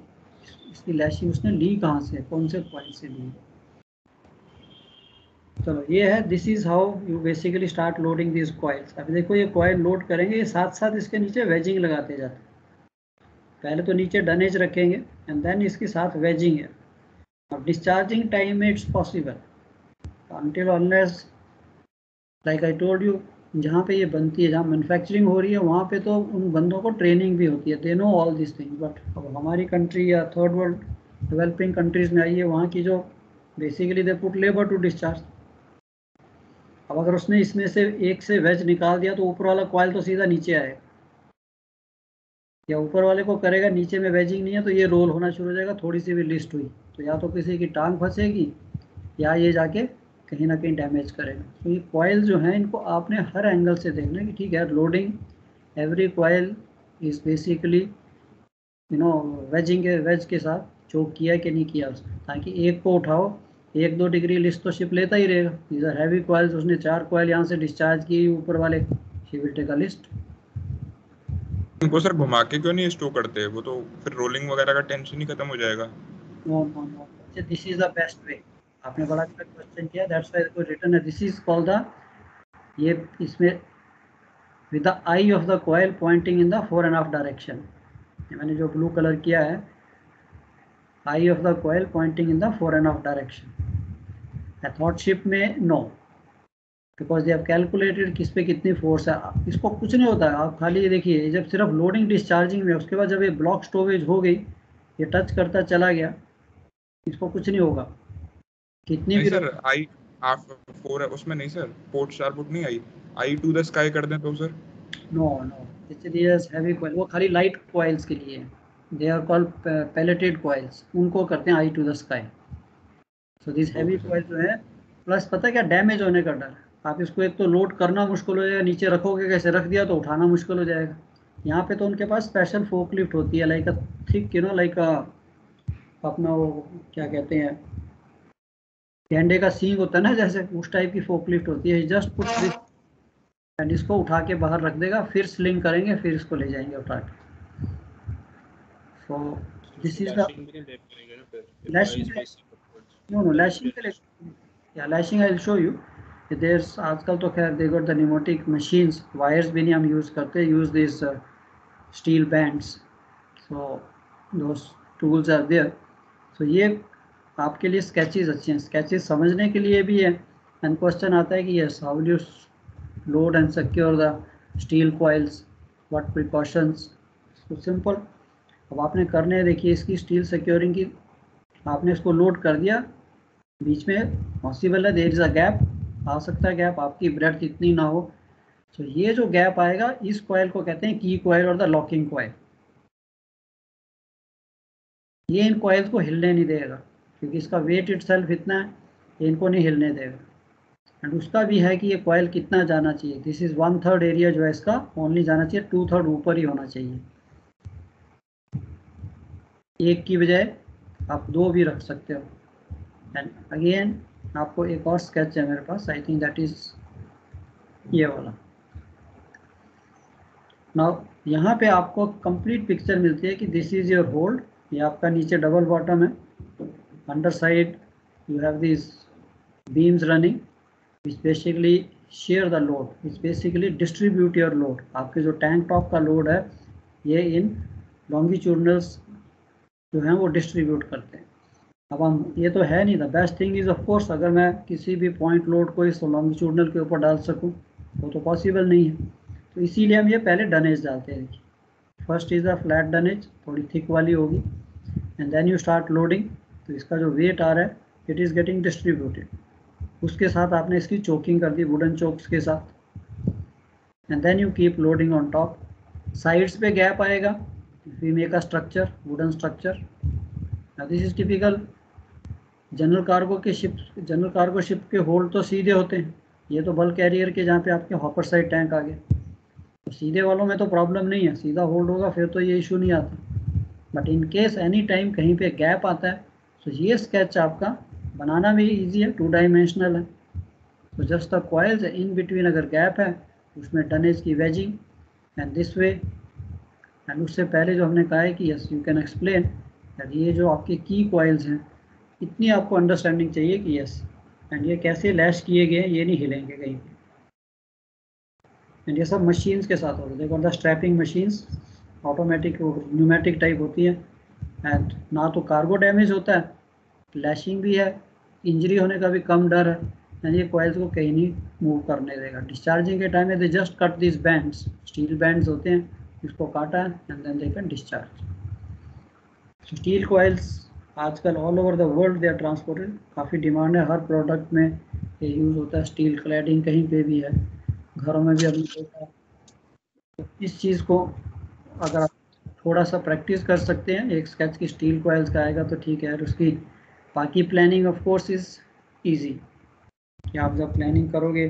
इसकी लैशिंग उसने ली कहाँ से, कौन से पॉइंट से ली. चलो ये है, this is how you basically start loading this coils. अब देखो ये कॉइल लोड करेंगे, ये साथ साथ इसके नीचे वेजिंग लगाते जाते हैं. पहले तो नीचे डनेज रखेंगे एंड देन इसके साथ वेजिंग है. अब डिस्चार्जिंग टाइम में it's possible until unless like I told you जहाँ पे ये बनती है, जहाँ मैन्युफैक्चरिंग हो रही है, वहाँ पे तो उन बंदों को ट्रेनिंग भी होती है, they know all this things. But अब हमारी कंट्री या थर्ड वर्ल्ड डेवलपिंग कंट्रीज में आई है, वहाँ की जो basically they put labour to discharge. अब अगर उसने इसमें से एक से वेज निकाल दिया तो ऊपर वाला कॉइल तो सीधा नीचे आएगा, या ऊपर वाले को करेगा, नीचे में वेजिंग नहीं है तो ये रोल होना शुरू हो जाएगा। थोड़ी सी भी लिस्ट हुई तो या तो किसी की टांग फंसेगी या ये जाके कहीं ना कहीं डैमेज करेगा। तो ये कॉइल जो हैं इनको आपने हर एंगल से देखना है कि ठीक है, loading every coil is basically wedge के साथ चोक किया कि नहीं किया उसने, ताकि एक को उठाओ 1-2 डिग्री लिस्ट तो शिप लेता ही रहेगा। दीज आर हैवी कॉइल्स, उसने 4 कॉइल यहाँ से डिस्चार्ज की ऊपर वाले, she will take a list. उनको सर घुमा के क्यों नहीं स्टो करते, वो तो फिर रोलिंग वगैरह का टेंशन ही खत्म हो जाएगा। No no no, this is the best way. आपने बड़ा अच्छा क्वेश्चन किया, दैट्स व्हाई कोई रिटर्न है, दिस इज कॉल्ड द, ये इसमें with the eye of the coil pointing in the 4.5 direction, मैंने जो ब्लू कलर किया है, eye of the coil pointing in the 4.5 direction. एथॉट शिप में no, because they have calculated किस पे कितनी फोर्स है। इसको कुछ नहीं होता है, आप खाली ये देखिए, जब सिर्फ लोडिंग डिस्चार्जिंग में, उसके बाद जब ये ब्लॉक स्टोरेज हो गई, ये टच करता चला गया, इसको कुछ नहीं होगा कितनी नहीं भी सर, आई आप 4 है उसमें नहीं सर, पोर्ट 4 फुट नहीं आई टू द स्काई कर दें तो sir. No no, it's heavy coil, वो खाली लाइट कॉइल्स के लिए है, they are called palletized coils, उनको करते हैं eye to the sky. So this heavy coil जो है, प्लस पता है क्या डैमेज होने का डर, आप इसको एक तो लोड करना मुश्किल हो जाएगा, नीचे रखोगे कैसे, रख दिया तो उठाना मुश्किल हो जाएगा। यहाँ पे तो उनके पास स्पेशल फोकलिफ्ट होती है, लाइक अ थिक लाइक अपना वो क्या कहते हैं, गेंडे का सींग होता है ना, जैसे उस टाइप की फोकलिफ्ट होती है। जस्ट पुट दिस एंड इसको उठा के बाहर रख देगा, फिर स्लिंग करेंगे, फिर इसको ले जाएंगे उठा के। So this is the lashing, no lashing के लिए, या lashing I will show you. There's आजकल तो खैर they got the pneumatic machines, wires भी नहीं हम यूज़ करते, use this steel bands, so those tools are there. So ये आपके लिए स्केचेस अच्छे हैं, स्केचेस समझने के लिए भी है। एंड क्वेश्चन आता है कि yes, how will you load and secure the steel coils, what precautions. तो सिंपल, अब आपने करने हैं, देखिए इसकी स्टील सिक्योरिंग की, आपने इसको लोड कर दिया, बीच में पॉसिबल है देयर इज अ गैप, आ सकता है गैप, आपकी ब्रेड्थ इतनी ना हो। तो ये जो गैप आएगा, इस कॉइल को कहते हैं की कॉइल और द लॉकिंग कॉइल। ये इन कॉइल्स को हिलने नहीं देगा, क्योंकि इसका वेट इटसेल्फ इतना है, ये इनको नहीं हिलने देगा। एंड उसका भी है कि ये कॉइल कितना जाना चाहिए, दिस इज 1/3 एरिया जो है इसका ओनली जाना चाहिए, 2/3 ऊपर ही होना चाहिए। एक की बजाय आप 2 भी रख सकते हो। एंड अगेन आपको एक और स्केच है मेरे पास, आई थिंक दैट इज ये वाला। नाउ यहाँ पे आपको कंप्लीट पिक्चर मिलती है कि दिस इज योर होल्ड, ये आपका नीचे डबल बॉटम है, under side you have this beams running which basically share the load, which basically distribute your load। आपके जो टैंक टॉप का लोड है, ये इन लॉन्गिट्यूडनल्स जो हैं वो डिस्ट्रीब्यूट करते हैं। अब हम, ये तो है नहीं, the best thing is of course अगर मैं किसी भी पॉइंट लोड को इस लॉन्गिट्यूडनल के ऊपर डाल सकूं, वो तो पॉसिबल नहीं है। तो इसीलिए हम ये पहले डनेज डालते हैं। देखिए first is a flat dunnage, थोड़ी थिक वाली होगी, and then you start loading. तो इसका जो वेट आ रहा है, इट इज़ गेटिंग डिस्ट्रीब्यूटेड, उसके साथ आपने इसकी चोकिंग कर दी वुडन चोक्स के साथ, and then you keep loading on top. Sides पे गैप आएगा, we make a structure, wooden structure. This is typical general cargo ship के होल्ड तो सीधे होते हैं, ये तो बल्क कैरियर के जहाँ पे आपके हॉपर साइड टैंक आ गए, तो सीधे वालों में तो प्रॉब्लम नहीं है, सीधा होल्ड होगा, फिर तो ये इशू नहीं आता। But in case any time कहीं पे गैप आता है, तो ये स्केच आपका बनाना भी इजी है, 2 डायमेंशनल है। तो just the coils in between अगर गैप है, उसमें टनेज की waging and this way. And उससे पहले जो हमने कहा है कि yes you can explain that ये जो आपके की कॉइल्स हैं, इतनी आपको अंडरस्टैंडिंग चाहिए कि यस, एंड ये कैसे लैश किए गए, ये नहीं हिलेंगे कहीं पे। एंड ये सब मशीन्स के साथ होता है, देखो the strapping machines automatic pneumatic type होती है। एंड ना तो कार्गो डैमेज होता है, लैशिंग भी है, इंजरी होने का भी कम डर है, यानी ये कॉइल्स को कहीं नहीं मूव करने देगा। डिस्चार्जिंग के टाइम में they just cut this bands, steel bands होते हैं, इसको काटा and then they can discharge. Steel coils आजकल all over the world they are transported, काफ़ी डिमांड है, हर प्रोडक्ट में ये यूज़ होता है। स्टील क्लैडिंग कहीं पे भी है, घरों में भी अभी देखा। तो इस चीज़ को अगर आप थोड़ा सा प्रैक्टिस कर सकते हैं, एक स्केच की स्टील कॉइल्स का आएगा तो ठीक है। और उसकी बाकी planning of course is easy, कि आप जब प्लानिंग करोगे,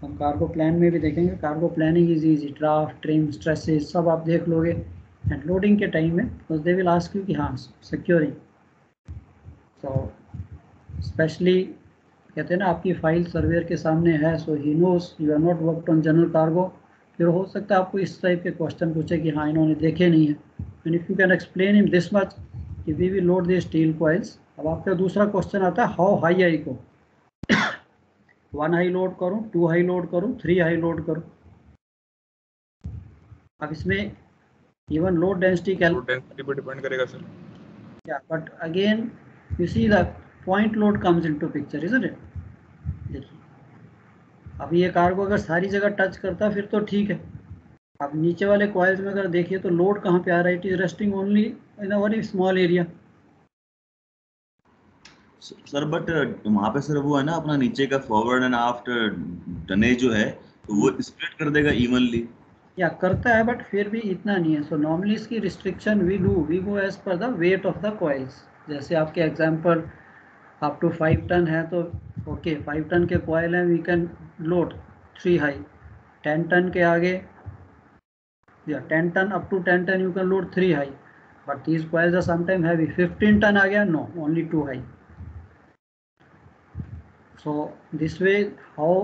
हम कार्गो प्लान में भी देखेंगे, cargo planning is easy, draft, trim, stresses सब आप देख लोगे एंड लोडिंग के टाइम में बस दे विल आस्क यू कि हाँ सिक्योरिंग। तो स्पेशली कहते हैं ना, आपकी फाइल सर्वेयर के सामने है, so he knows you are not worked on general cargo. फिर हो सकता है आपको इस टाइप के क्वेश्चन पूछे कि हाँ इन्होंने देखे नहीं है, and if you can explain him this much कि we will load the steel coils. अब आपका दूसरा क्वेश्चन आता है हाउ हाई आई को, 1 हाई लोड करूँ, 2 हाई लोड करूँ, 3 हाई लोड करूँ। अब इसमें इवन लोड डेंसिटी पे डिपेंड करेगा sir. Yeah, but again you see the point load comes into picture, isn't it? देखिए अब ये कार्गो अगर सारी जगह टच करता है फिर तो ठीक है। अब नीचे वाले कॉइल्स में अगर देखिए तो लोड कहाँ पे आ रहा है, it is resting only in a very small area. Sir but वहाँ पे सर वो है ना अपना नीचे का फॉरवर्ड एंड आफ्टर टनेज जो है तो वो स्प्लिट कर देगा इवनली। या करता है बट फिर भी इतना नहीं है। सो नॉर्मली इसकी restriction we go as per the weight of the coils. जैसे आपके एग्जांपल अप टू 5 टन है तो ओके 5 टन के कॉइल हैं, we can load 3 high. 10 ton के आगे या 10 ton up to 10 ton you can load 3 high, but these coils are sometime heavy. 15 ton आ गया, no, only 2 high. So this way how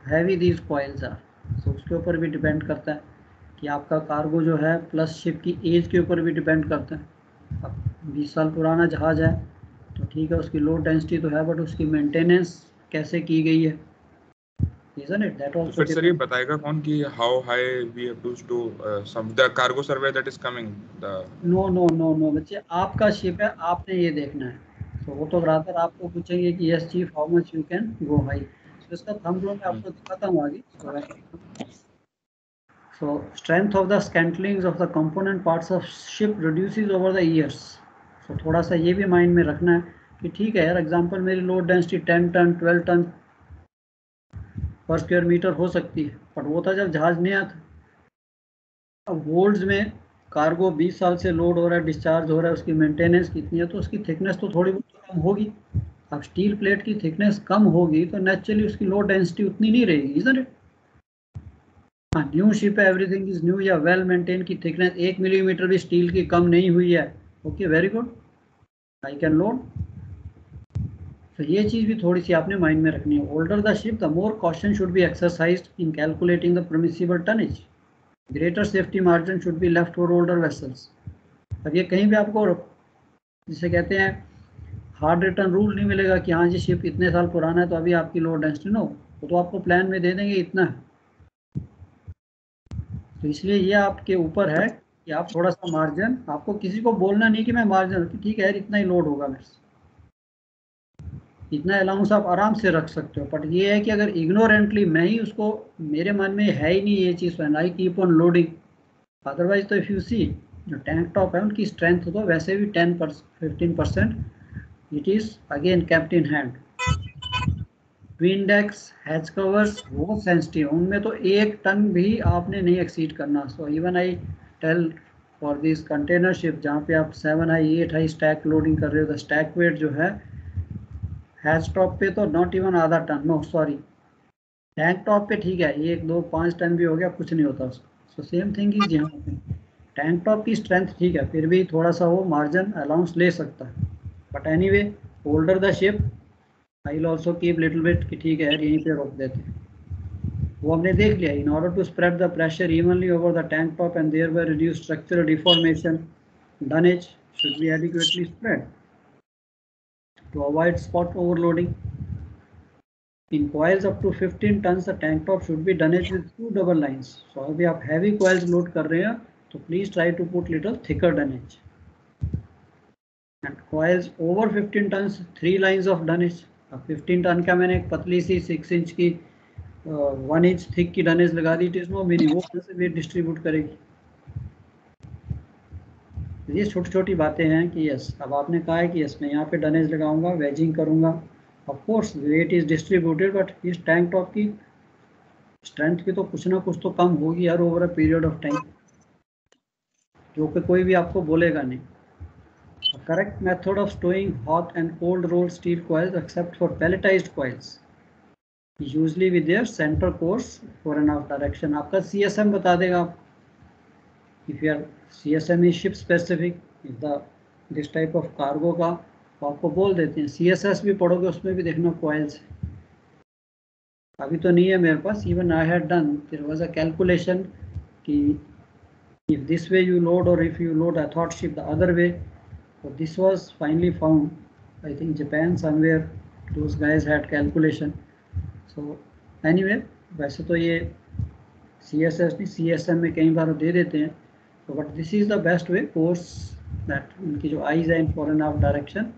heavy these coils are, so उसके ऊपर भी depend करता है कि आपका कार्गो जो है, प्लस शिप की एज के ऊपर भी डिपेंड करता है। अब 20 साल पुराना जहाज है तो ठीक है, उसकी लो डेंसिटी तो है, बट उसकी मेंटेनेंस कैसे की गई है, isn't it? That also फिर सर ये बताएगा कौन कि how high we have to stow some the cargo survey that is coming the no बच्चे, आपका शिप है, आपने ये देखना है। तो वो तो रादर आपको पूछेंगे कि yes chief how much you can go high. तो इसका थंब रूल मैं आपको दिखाता हूँ आगे। So strength of the scantlings of the component parts of ship reduces over the years. So थोड़ा सा ये भी माइंड में रखना है कि ठीक है यार, एग्जांपल मेरी लोड डेंसिटी 10 टन 12 टन पर स्क्वायर मीटर हो सकती है, बट वो था जब जहाज नया था। अब वोल्ड्स में कार्गो 20 साल से लोड हो रहा है, डिस्चार्ज हो रहा है, उसकी मेंटेनेंस कितनी है, तो उसकी थिकनेस तो थोड़ी बहुत कम होगी। अब स्टील प्लेट की थिकनेस कम होगी तो नेचुरली उसकी लोड डेंसिटी उतनी नहीं रहेगी, इज़न्ट इट? हाँ, न्यू शिप है, एवरीथिंग इज न्यू या वेल मेंटेन की थिकनेस 1 मिलीमीटर भी स्टील की कम नहीं हुई है, okay very good, I can load. तो ये चीज़ भी थोड़ी सी आपने माइंड में रखनी है। Older the ship the more caution should be exercised in calculating the permissible tonnage, greater safety margin should be left for older vessels. अब ये कहीं भी आपको जिसे कहते हैं हार्ड रिटर्न रूल नहीं मिलेगा कि हाँ जी शिप इतने साल पुराना है तो अभी आपकी लोड डेंसिटी नो, तो आपको प्लान में दे देंगे इतना है। तो इसलिए ये आपके ऊपर है कि आप थोड़ा सा मार्जिन, आपको किसी को बोलना नहीं कि मैं मार्जिन, ठीक है यार इतना ही लोड होगा मेरे से, इतना अलाउंस आप आराम से रख सकते हो। बट ये है कि अगर इग्नोरेंटली मैं ही उसको, मेरे मन में है ही नहीं ये चीज़, and I keep on loading, otherwise तो इफ़ यू सी जो टैंक टॉप है उनकी स्ट्रेंथ तो वैसे भी 10-15%, it is again kept in hand. Twin decks, hatch covers वो सेंसिटिव, उनमें तो 1 टन भी आपने नहीं एक्सीड करना। So even I tell for this container ship जहाँ पे आप 7 हाई 8 हाई स्टैक लोडिंग कर रहे हो, तो स्टैक वेट जो है हैच टॉप पे तो नॉट इवन आधा ton, no sorry, tank top पे ठीक है 1 2 5 टन भी हो गया कुछ नहीं होता उसको। सो सेम थिंग इज यहाँ पे टैंक टॉप की स्ट्रेंथ ठीक है, फिर भी थोड़ा सा वो मार्जिन अलाउंस ले सकता है। But anyway holder the ship I will also keep little bit कि ठीक है यार यहीं पे रोक देते हैं, वो हमने देख लिया। In order to spread the pressure evenly over the tank top and thereby reduce structural deformation, dunnage should be adequately spread to avoid spot overloading. In coils up to 15 tons, the tank top should be dunnaged with 2 double lines. So अभी आप heavy coils load कर रहे हैं तो please try to put little thicker dunnage. And coils over 15 tons, 3 lines of dunnage. अब 15 ton का मैंने एक पतली सी 6 इंच की 1 इंच थिक की डनेज लगा दी, इट इज नो मीनिंग, वो कैसे वेट डिस्ट्रीब्यूट करेगी। ये छोटी छोटी बातें हैं कि यस, अब आपने कहा है कि यस मैं यहाँ पे डनेज लगाऊंगा, वेजिंग करूंगा, of course weight is distributed, but इस टैंक टॉप की स्ट्रेंथ की तो कुछ ना कुछ तो कम होगी यार over a period of time, जो कि कोई भी आपको बोलेगा नहीं। A correct method of stowing hot and cold rolled steel coils, except for pelletized coils, usually with their center course fore and aft direction. आपका CSM बता देगा आप, if your CSM is ship specific, if the this type of cargo का तो आपको बोल देते हैं। CSS भी पढ़ोगे, उसमें भी देखना coils है, अभी तो नहीं है मेरे पास। Even I had done, there was a calculation कि if this way you load or if you load a thought ship the other way. So this was finally found, I think Japan somewhere, those guys had calculation. So anyway, वैसे तो ये CSS नहीं CSM में कई बार दे देते हैं, so but this is the best way, course that उनकी जो eyes है in fore and aft direction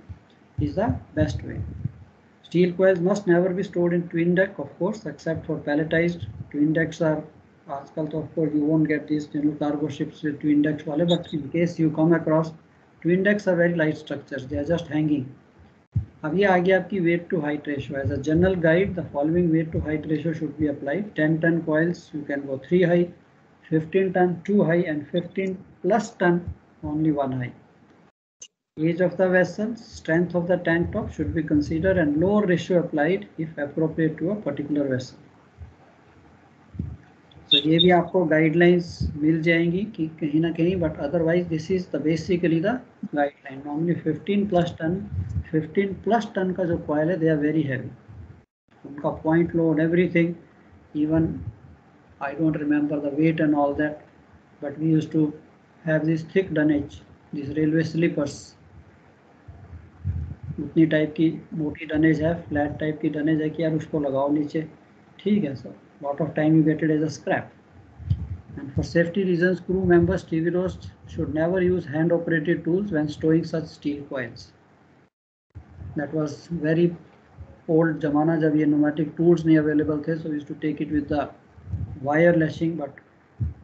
is the best way. Steel coils must never be stored in twin deck, of course, except for pelletized. Twin decks are, आजकल तो of course you won't get these general cargo ships with twin decks वाले, but in case you come across, twin decks are very light structures, they are just hanging. अब ये आ गया आपकी weight to height ratio. As a general guide, the following weight to height ratio should be applied. 10 ton coils, you can go 3 high, 15 ton 2 high, and 15 plus ton only 1 high. Age of the vessel, strength of the tank top should be considered, and lower ratio applied if appropriate to a particular vessel. So ये भी आपको guidelines मिल जाएंगी कि कहीं ना कहीं, but otherwise this is the basically the guideline. Normally 15 plus ton का जो कॉयल है, दे आर वेरी हैवी, उनका point load everything, even I don't remember the weight and all that, but we used to have this thick dunnage, this railway sleepers, उतनी type की मोटी dunnage है, flat type की dunnage है कि यार उसको लगाओ नीचे, ठीक है sir, lot of time you get it as a scrap. And for safety reasons, crew members, stevedots should never use hand operated tools when stowing such steel coils. That was very old zamana जब ये pneumatic tools नहीं available थे, so we used to take it with the wire lashing, but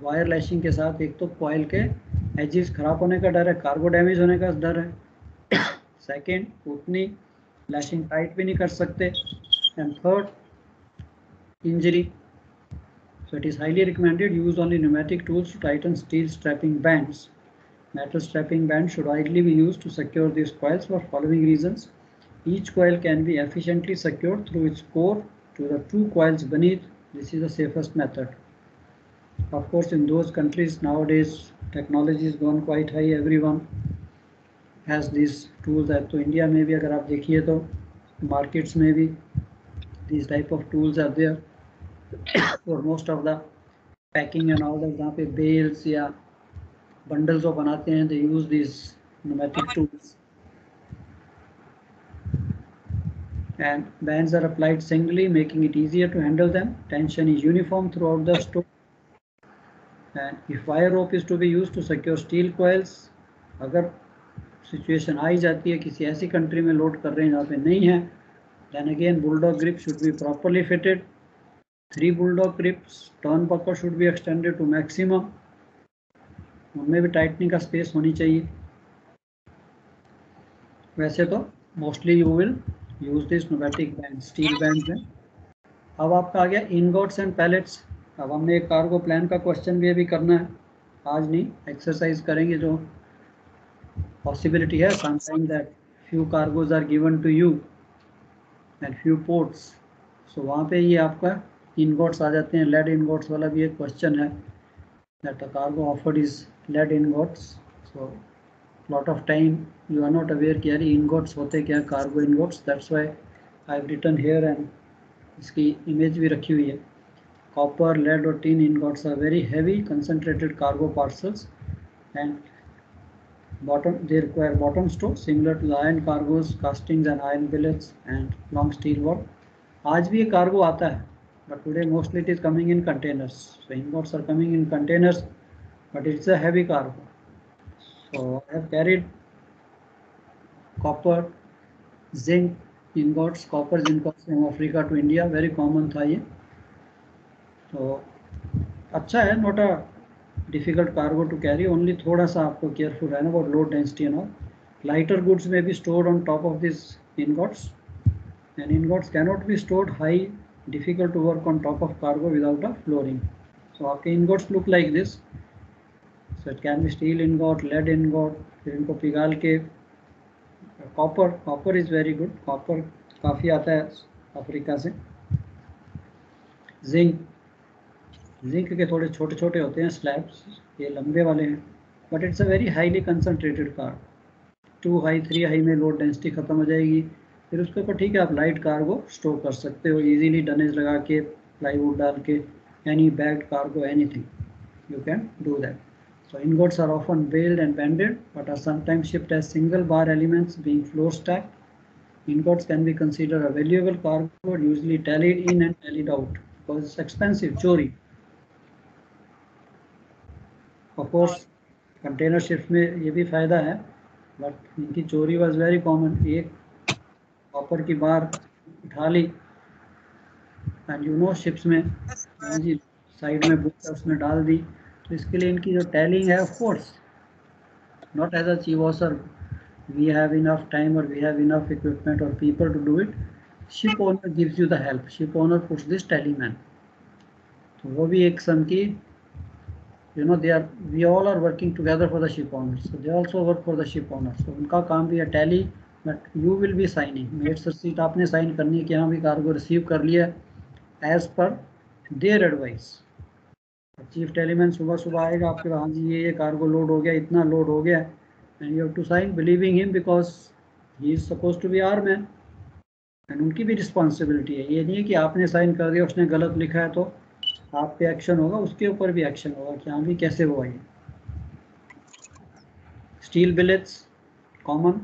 wire lashing के साथ एक तो coil के edges खराब होने का डर है, cargo damage होने का डर है, second उतनी lashing tight भी नहीं कर सकते, and third injury. So it is highly recommended use only pneumatic tools to tighten steel strapping bands. Metal strapping bands should ideally be used to secure these coils for following reasons. Each coil can be efficiently secured through its core to the two coils beneath. This is the safest method. Of course, in those countries nowadays technology has gone quite high. Everyone has these tools. तो India में भी अगर आप देखिए तो markets में भी these type of tools are there. For most of the packing and all that, जहाँ पे bales या bundles वो बनाते हैं, they use these pneumatic tools. And bands are applied singly, making it easier to handle them. Tension is uniform throughout the stow. And if wire rope is to be used to secure steel coils, अगर situation आई जाती है किसी ऐसी country में load कर रहे हैं जहाँ पे नहीं है, then again bulldog grip should be properly fitted. 3 bulldog grips, turn buckle should be extended to maximum, उनमें भी टाइटनिंग का स्पेस होनी चाहिए। वैसे तो mostly you will use this pneumatic band, steel band में। अब आपका आ गया इनगोट्स एंड पैलेट्स। अब हमने एक कार्गो प्लान का क्वेश्चन भी अभी करना है, आज नहीं, एक्सरसाइज करेंगे जो पॉसिबिलिटी है। Sometime that few cargoes are given to you and few ports, so वहाँ पे ये आपका इनगोट्स आ जाते हैं। लेड इनगोट्स वाला भी एक क्वेश्चन है, that the cargo offered is lead ingots. So lot of time you are not aware कि यार इनगोट्स होते क्या, cargo ingots, that's why I have written here, and इसकी इमेज भी रखी हुई है। कॉपर, लेड और tin ingots are very heavy concentrated cargo parcels and bottom, they require bottom stow similar to the iron cargos, castings and iron billets and long steel rod. आज भी ये cargo आता है, but today mostly it is coming in containers. So ingots are coming in containers, but it's a heavy cargo. So I have carried copper, zinc, ingots, copper ingots from Africa to India, very common था ये. तो अच्छा है, not a difficult cargo to carry, only थोड़ा सा आपको careful रहना about low density and all. Lighter goods may be stored on top of these ingots, and ingots cannot be stored high, difficult to work on top of cargo without a flooring. So आपके ingots look like this. So it can be steel ingot, lead ingot, फिर इनको पिघाल के copper is very good, copper काफ़ी आता है Africa से. Zinc के थोड़े छोटे छोटे होते हैं स्लैब्स, ये लंबे वाले हैं, but it's a very highly concentrated car. 2 high 3 high में लोड डेंसिटी खत्म हो जाएगी. फिर उसके ऊपर ठीक है आप लाइट कार्गो स्टोर कर सकते हो इजीली, डनेज लगा के, प्लाईवुड डाल के, any bagged cargo, anything you can do that. So ingots are often baled and banded, but are sometimes shipped as single bar elements being floor stacked. Ingots can be considered a valuable cargo, usually tallied in and tallied out because it's expensive. Chori. Of course, container ships में ये भी फायदा है, but इनकी चोरी was very common. एक copper की बार उठा ली, and you know ships में जी साइड में बुक उसमें डाल दी. तो इसके लिए इनकी जो टैलिंग है, of course not as a chief officer we have enough time और वी हैव इनफ इक्विपमेंट और people to do it. Ship owner gives you the help, ship owner puts this tally man. तो वो भी एक किस्म की you know they are, we all are working together for the ship owners, so they also work for the ship owners. तो उनका काम भी है tally, but you will be signing. Mates receipt आपने साइन करनी है कि हाँ भी कार्गो रिसीव कर लिया as per their advice. Chief टेलीमैन सुबह सुबह आएगा आपके, हाँ जी ये कार्गो लोड हो गया, इतना लोड हो गया, and you have to sign believing him because he is suppose to be our man. And उनकी भी रिस्पॉन्सिबिलिटी है, ये नहीं है कि आपने साइन कर दिया उसने गलत लिखा है तो आप पे एक्शन होगा, उसके ऊपर भी एक्शन होगा कि हाँ भी कैसे हुआ ये. स्टील बिलेट्स कॉमन,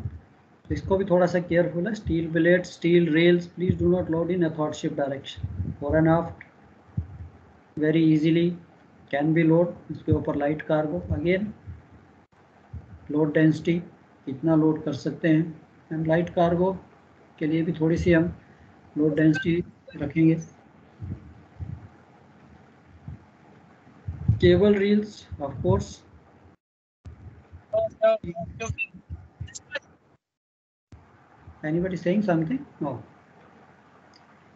इसको भी थोड़ा सा केयरफुल है. Steel billets, steel rails, please do not load in athwartship direction. Fore and aft very easily can be load. इसके ऊपर light cargo, again load density इतना लोड कर सकते हैं, एंड लाइट कार्गो के लिए भी थोड़ी सी हम लोड डेंसिटी रखेंगे. Cable reels of course, anybody saying something? No.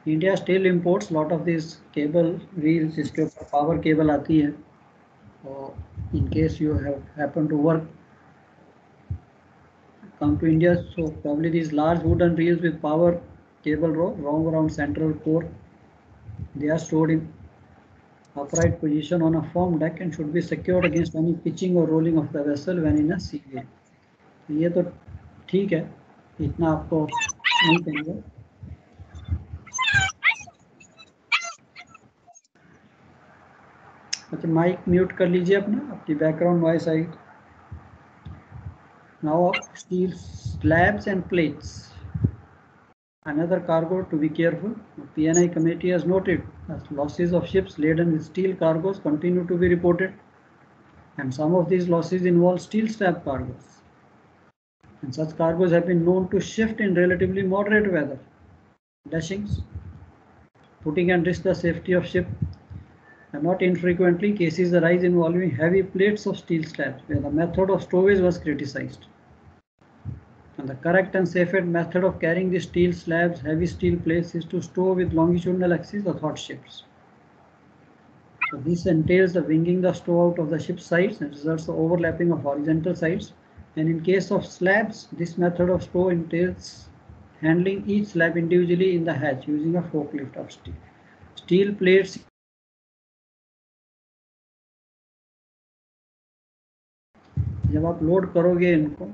India still imports lot of these cable reels, इसके ऊपर पावर केबल आती है. So in case you have happen to work, come to India, so probably these large wooden reels with power cable row wrong around central core, they are stored in upright position on a firm deck and should be secured against any pitching or rolling of the vessel when in a seaway. ये तो ठीक है, इतना आपको नहीं करेंगे. अच्छा mic mute कर लीजिए अपना, आपकी background voice I. Now steel slabs and plates, another cargo to be careful. PNI committee has noted that losses of ships laden with steel cargoes continue to be reported, and some of these losses involve steel slab cargoes, and such cargoes have been known to shift in relatively moderate weather, dashings, putting at risk the safety of ship. And not infrequently cases arise involving heavy plates of steel slabs where the method of stowage was criticized. And the correct and safest method of carrying the steel slabs, heavy steel plates, is to stow with longitudinal axis athwartships. So this entails the winging the stow out of the ship's sides and results the overlapping of horizontal sides. And in case of slabs, this method of stow entails handling each slab individually in the hatch using a forklift of steel. Steel plates जब आप load करोगे इनको,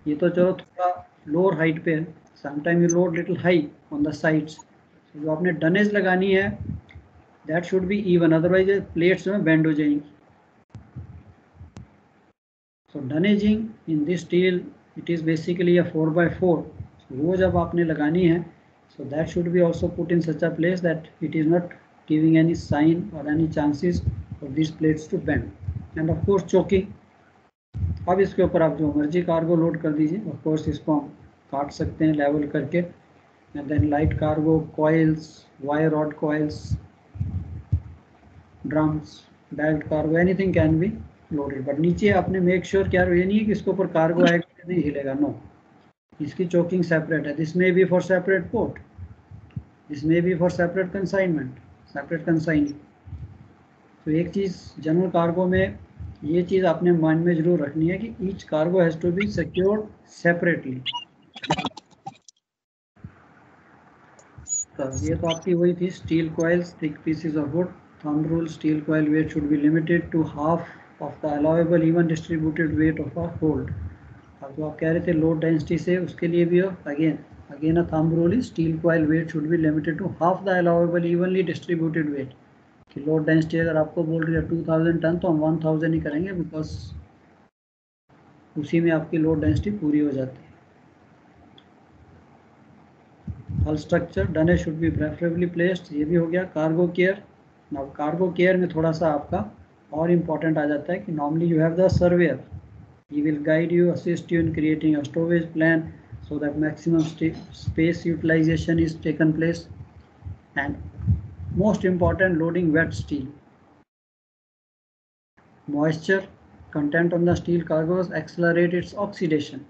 ये तो चलो थोड़ा lower height पे है, sometime you load little high on the sides. जो आपने डनेज लगानी है that should be even, otherwise plates जो है बेंड हो जाएंगी. So dunnaging in this steel it is basically a 4x4. वो जब आपने लगानी है so that should be also put in such a place that it is not giving any sign और any chances of this plates to bend. And of course choking. अब इसके ऊपर आप जो मर्जी कार्गो लोड कर दीजिए, ऑफ कोर्स इसको हम काट सकते हैं लेवल करके, and then light cargo, coils, wire rod coils, drums, bagged cargo, anything can be loaded. But नीचे आपने make sure क्या ये नहीं है कि इसके ऊपर cargo है नहीं हिलेगा, no. इसकी choking separate है. This may be for separate port. This may be for separate consignment, separate consignee. तो एक चीज जनरल कार्गो में ये चीज आपने माइंड में जरूर रखनी है कि each cargo has to be secured separately. तो ये तो आपकी वही थी steel coils, thick pieces of wood. Thumb rule, steel coil weight should be limited to half of the allowable even distributed weight of a hold. अब तो आप कह रहे थे लोड डेंसिटी से, उसके लिए भी again a thumb rule is steel coil weight should be limited to half the allowable evenly distributed weight. कि लोड डेंसिटी अगर आपको बोल रही है 2000 टन तो हम 1000 ही करेंगे, बिकॉज उसी में आपकी लोड डेंसिटी पूरी हो जाती है. हल structure डने should be preferably placed, ये भी हो गया. Cargo care, now cargo care में थोड़ा सा आपका और इम्पोर्टेंट आ जाता है कि normally you have the surveyor, he will guide you, assist you in creating a stowage plan so that maximum space utilization is taken place. And most important, loading wet steel. Moisture content on the steel cargoes accelerate its oxidation.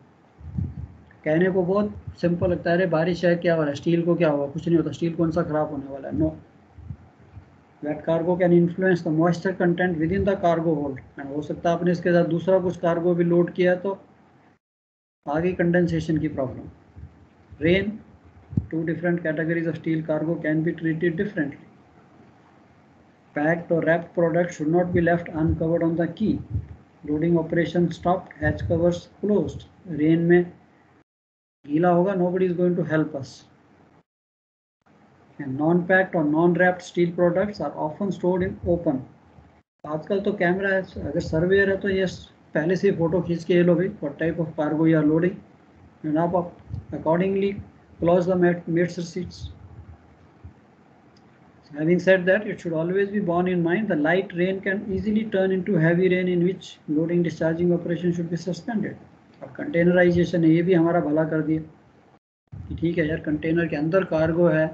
कहने को बहुत simple लगता है, अरे बारिश है क्या हो रहा है, स्टील को क्या होगा, कुछ नहीं होता, स्टील कौन सा खराब होने वाला है. No, wet cargo can influence the moisture content within the cargo hold. and हो सकता है आपने इसके साथ दूसरा कुछ कार्गो भी लोड किया है तो आगे कंडेंसेशन की problem. Rain, two different categories of steel cargo can be treated differently. Packed or wrapped products should not be left uncovered on the quay. Loading operation stopped, hatch covers closed. Rain में गीला होगा, nobody is going to help us. And non-packed or non-wrapped steel products are often stored in open. आजकल तो camera है, अगर surveyor है तो ये पहले से फोटो खींच के ये लो भाई what type of cargo you are loading, and आप accordingly close the mates receipts. So having said that, it should always be borne in mind the light rain can easily turn into heavy rain in which loading discharging operation should be suspended. अब containerisation है, ये भी हमारा भला कर दिया कि ठीक है यार कंटेनर के अंदर कार्गो है,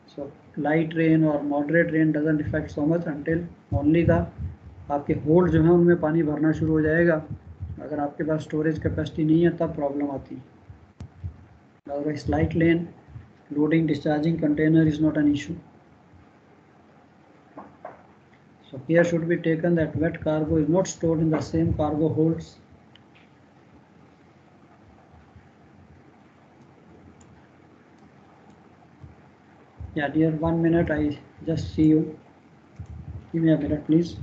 so light rain or moderate rain doesn't affect so much until only the आपके होल्ड जो है उनमें पानी भरना शुरू हो जाएगा. अगर आपके पास स्टोरेज कैपेसिटी नहीं है तब प्रॉब्लम आती है. Otherwise light rain loading discharging container is not an issue. So care should be taken that wet cargo is not stored in the same cargo holds. Yeah, dear, 1 minute, I just see you. Give me a minute, please.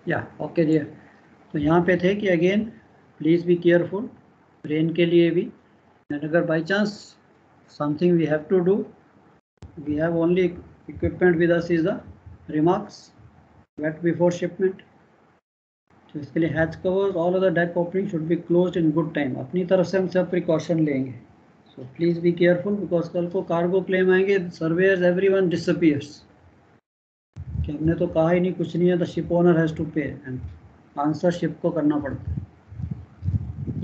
या okay dear, तो यहाँ पे थे कि again please be careful rain के लिए भी. And अगर by chance something we have to do, we have only equipment with us is the remarks wet before shipment. तो इसके लिए hatch covers all of the deck opening should be closed in good time. अपनी तरफ से हम सब precaution लेंगे. So please be careful because कल को कार्गो क्लेम आएंगे, सर्वेयर्स एवरीवन डिसअपीयर्स कि हमने तो कहा ही नहीं, कुछ नहीं है, the ship owner has to pay and answer ship को करना पड़ता है.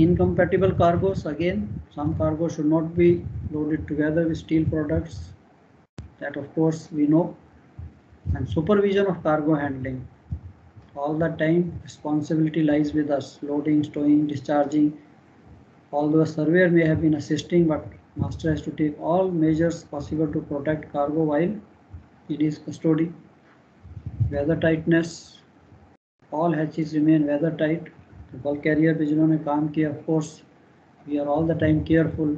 Incompatible cargos, again some cargo should not be loaded together with steel products, that of course we know. And supervision of cargo handling, all the time responsibility lies with us, loading, stowing, discharging. Although a surveyor may have been assisting, but master has to take all measures possible to protect cargo while in his custody. Weather tightness, all hatches remain weather tight. तो bulk carrier पे जिन्होंने काम किया, of course we are all the time careful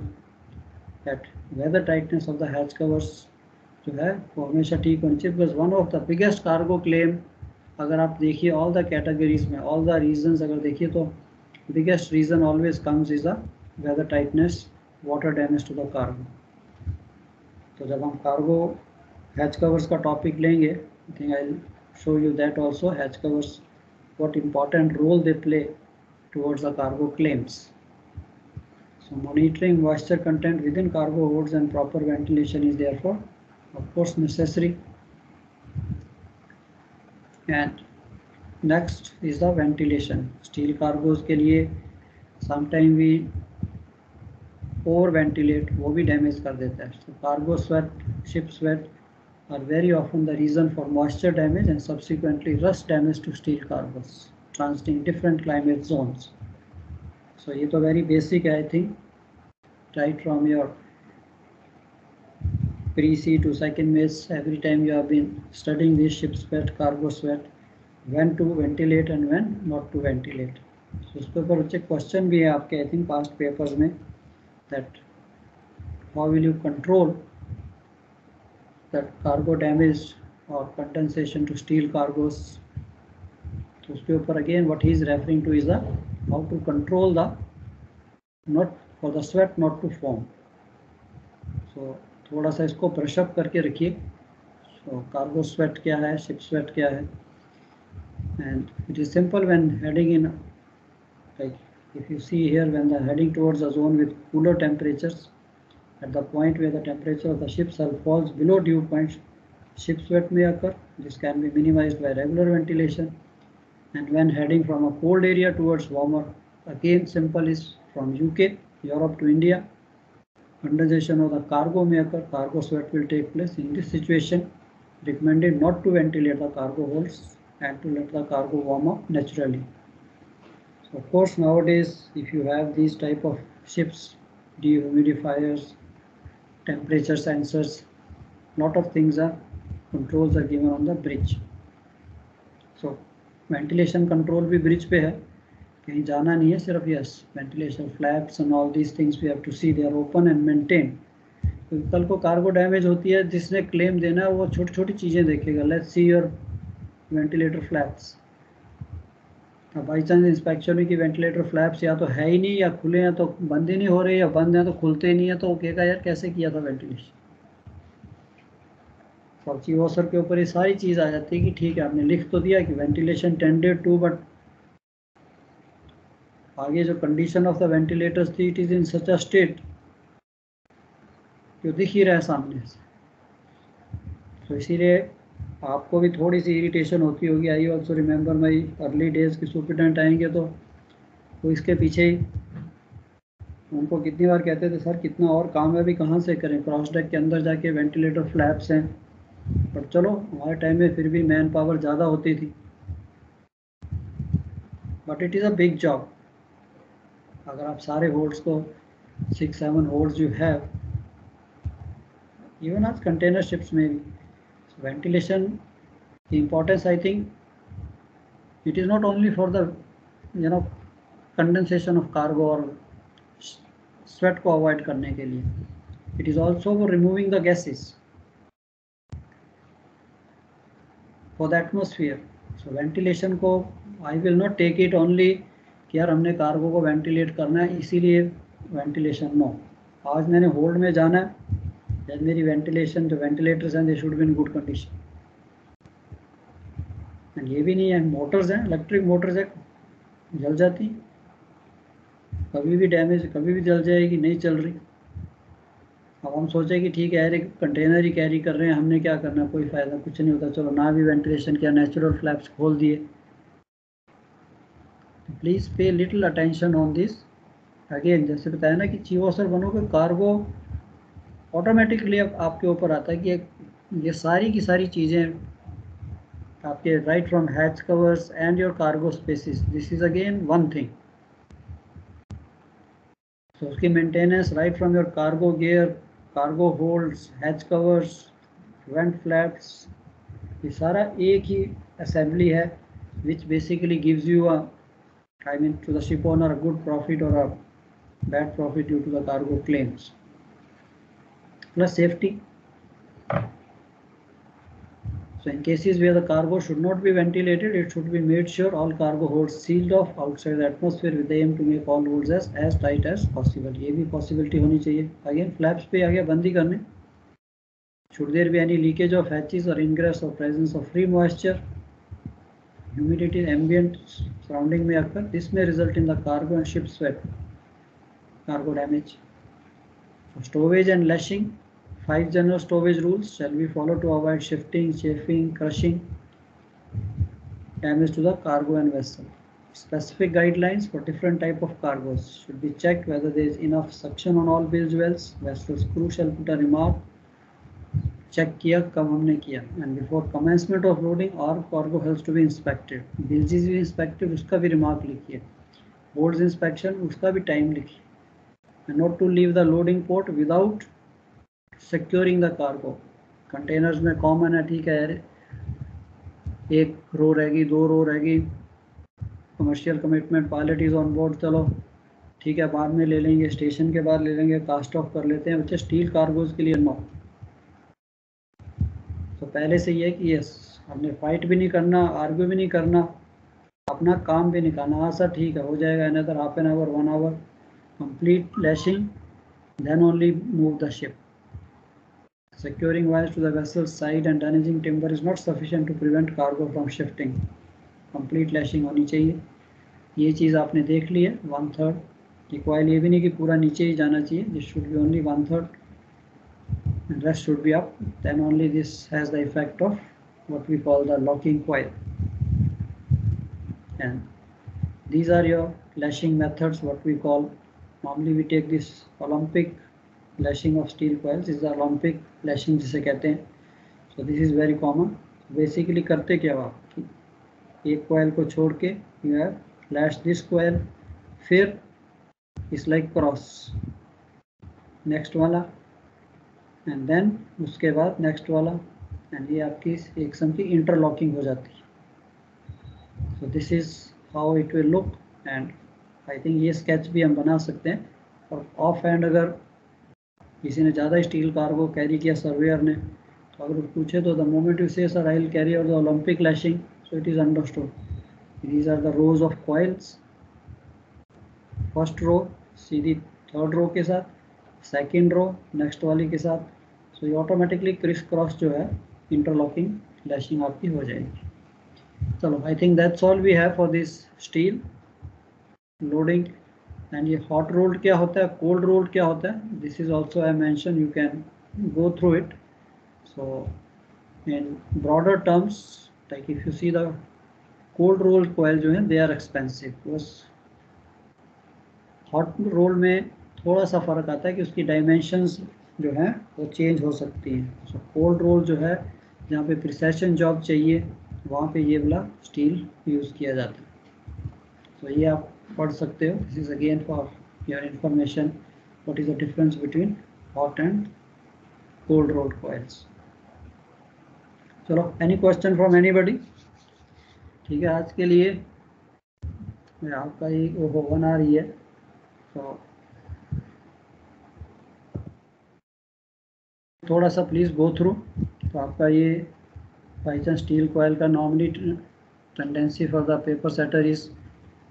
that weather tightness of the hatch covers जो है वो हमेशा ठीक होनी चाहिए, because one of the biggest cargo claim, अगर आप देखिए all the categories में all the reasons अगर देखिए तो biggest reason always comes is the weather tightness, water damage to the cargo. तो जब हम cargo hatch covers का topic लेंगे, I think I'll show you that also, hatch covers what important role they play towards the cargo claims. So monitoring moisture content within cargo holds and proper ventilation is therefore of course necessary. And next is the ventilation. Steel cargoes के लिए sometime we over ventilate, वो भी damage कर देता है. So cargo sweat, ship sweat are very often the reason for moisture damage and subsequently rust damage to steel cargoes transiting different climate zones. So ये तो very basic है, I think, right from your pre-C to second mace, every time you have been studying this ship sweat, cargo sweat, when to ventilate and when not to ventilate. So इसके ऊपर अच्छे question भी है आपके, I think, past papers में, that how will you control that cargo damage or condensation to steel cargoes. तो उसके ऊपर again what he is referring to is the how to control the not for the sweat not to foam. So थोड़ा सा इसको brush up करके रखिए. So cargo sweat क्या है, ship sweat क्या है, and it is simple when heading in, like if you see here, when the heading towards a zone with cooler temperatures, at the point where the temperature of the ship's hull falls below dew point, ship sweat may occur. This can be minimized by regular ventilation. And when heading from a cold area towards warmer, again simple is from UK, Europe to India, condensation of the cargo may occur, cargo sweat will take place. In this situation, recommended not to ventilate the cargo holds and to let the cargo warm up naturally. So of course nowadays if you have these type of ships, dehumidifiers, temperature sensors, lot of things are, controls are given on the bridge. So ventilation control भी bridge पे है, कहीं जाना नहीं है, सिर्फ yes ventilation flaps and all these things we have to see they are open and maintained. क्योंकि कल को कार्गो डैमेज होती है, जिसने क्लेम देना है वो छोटी छोटी चीज़ें देखेगा. Let's see your ventilator flaps. अब बाई चांस इंस्पेक्शन में कि वेंटिलेटर फ्लैप्स या तो है ही नहीं, या खुले हैं तो बंद ही नहीं हो रहे, या बंद हैं तो खुलते ही नहीं है, तो वो कहेगा यार कैसे किया था वेंटिलेशन. और चीफ ऑफिसर के ऊपर ये सारी चीज़ आ जाती है कि ठीक है आपने लिख तो दिया कि वेंटिलेशन टेंडेड टू, बट आगे जो कंडीशन ऑफ द वेंटिलेटर्स थी, it is in such a state जो दिख ही रहा है सामने से. तो इसीलिए आपको भी थोड़ी सी इरिटेशन होती होगी. I also remember my early days की सुपरिटेंडेंट आएंगे तो वो इसके पीछे ही, उनको कितनी बार कहते थे सर कितना और काम है, अभी कहाँ से करें, क्रॉस डेक के अंदर जाके वेंटिलेटर फ्लैप्स हैं. बट चलो हमारे टाइम में फिर भी मैन पावर ज़्यादा होती थी, but it is a big job. अगर आप सारे होल्ड्स को 6-7 होल्ड्स यू हैव, इवन आज कंटेनर शिप्स में भी ventilation, the importance I think it is not only for the condensation of cargo or sweat को avoid करने के लिए, it is also for removing the gases for the atmosphere. So ventilation को I will not take it only कि यार हमने cargo को ventilate करना है इसीलिए वेंटिलेशन. नो, आज मैंने होल्ड में जाना है, then मेरी वेंटिलेशन जो वेंटिलेटर्स हैं they should be in good condition. And ये भी नहीं है, मोटर्स हैं, इलेक्ट्रिक मोटर्स है, जल जाती, कभी भी डैमेज, कभी भी जल जाएगी, नहीं चल रही. अब हम सोचे कि ठीक है यार एक कंटेनर ही कैरी कर रहे हैं, हमने क्या करना, कोई फ़ायदा कुछ नहीं होता, चलो ना भी वेंटिलेशन किया, नेचुरल फ्लैप्स खोल दिए. प्लीज़ पे little attention on this. Again जैसे बताया ना कि चीफ ऑफिसर बनोगे, कार्गो ऑटोमेटिकली अब आपके ऊपर आता है कि ये सारी की सारी चीज़ें आपके right from hatch covers and your cargo spaces, this is again one thing. तो उसकी maintenance right from your cargo gear, cargo holds, hatch covers, vent flaps, ये सारा एक ही असेंबली है which basically gives you a, I mean to the ship owner, a good profit or a bad profit due to the cargo claims. Plus safety. So in cases where the cargo should not be ventilated, it should be made sure all cargo holds sealed off outside the atmosphere with the aim to make all holds as tight as possible. ये भी possibility होनी चाहिए. Again flaps पे आ गया बंदी करने. Should there be any leakage of hatches or ingress or presence of free moisture, humidity, ambient surrounding may occur, this may result in the cargo and ship sweat, cargo damage. So stowage and lashing, 5 general stowage rules shall be followed to avoid shifting, chafing, crushing, damage to the cargo and vessel. Specific guidelines for different type of cargoes should be checked whether there is enough suction on all bilge wells. Vessel's crew shall put a remark, check किया कब हमने किया, and before commencement of loading और cargo holds to be inspected, bilges भी inspected, उसका भी remark लिखिए, boards inspection उसका भी टाइम लिखिए, and not to leave the loading port without securing the cargo. Containers में कॉमन है, ठीक है यार, एक रो रहेगी, 2 रो रहेगी, commercial commitment, pilot is on board, चलो ठीक है बाद में ले लेंगे, स्टेशन के बाद ले लेंगे, कास्ट ऑफ कर लेते हैं बच्चे। स्टील कार्गोज के लिए नो, तो पहले से ये कि यस हमने फाइट भी नहीं करना, आर्ग्यू भी नहीं करना, अपना काम भी नहीं करना, हाँ सर ठीक है हो जाएगा, अनदर हाफ एन आवर 1 hour, complete lashing, then only move the ship. Securing wires to the vessel's side and damaging timber is not sufficient to prevent cargo from shifting. Complete lashing होनी चाहिए, ये चीज़ आपने देख ली है। 1/3 ये coil ये भी नहीं कि पूरा नीचे ही जाना चाहिए, this should be only 1/3 and rest should be up, then only this has the effect of what we call the locking coil. And these are your lashing methods, what we call, normally we take this Olympic lashing of steel coils, is the Olympic lashing जिसे कहते हैं। So this is very common. Basically करते क्या हो आप, एक coil को छोड़ के you have lash this coil, फिर is like cross, next वाला एंड देन उसके बाद नेक्स्ट वाला, एंड ये आपकी एक किस्म की इंटरलॉकिंग हो जाती है। So this is how it will look, and I think ये स्केच भी हम बना सकते हैं। और ऑफ हैंड अगर किसी ने ज़्यादा स्टील कार्गो कैरी किया सर्वेयर ने, तो अगर पूछे तो the moment you say sir I will carry out the Olympic lashing, so it is understood. These are the rows of coils, first row सीधी 3rd रो के साथ, सेकेंड रो नेक्स्ट वाली के साथ, सो ये ऑटोमेटिकली क्रिस क्रॉस जो है interlocking lashing आपकी हो जाएगी। चलो I think that's all we have for this steel loading. And ये हॉट रोल्ड क्या होता है, कोल्ड रोल्ड क्या होता है, this is also I mention, you can go through it. So in broader terms, like if you see the cold rolled coil जो है they are expensive, बस हॉट रोल में थोड़ा सा फ़र्क आता है कि उसकी डायमेंशंस जो हैं वो चेंज हो सकती हैं। सो कोल्ड रोल जो है जहाँ पे प्रिसेशन जॉब चाहिए वहाँ पे ये वाला स्टील यूज़ किया जाता है। तो ये आप पढ़ सकते हो, this is again for your information what is the difference between hot and cold rolled coils. चलो एनी क्वेश्चन फ्रॉम एनीबॉडी? ठीक है, आज के लिए आपका ही वो 1 आ रही है, तो थोड़ा सा प्लीज़ गो थ्रू। तो आपका ये बाई चांस स्टील कॉयल का normally tendency for the paper setter is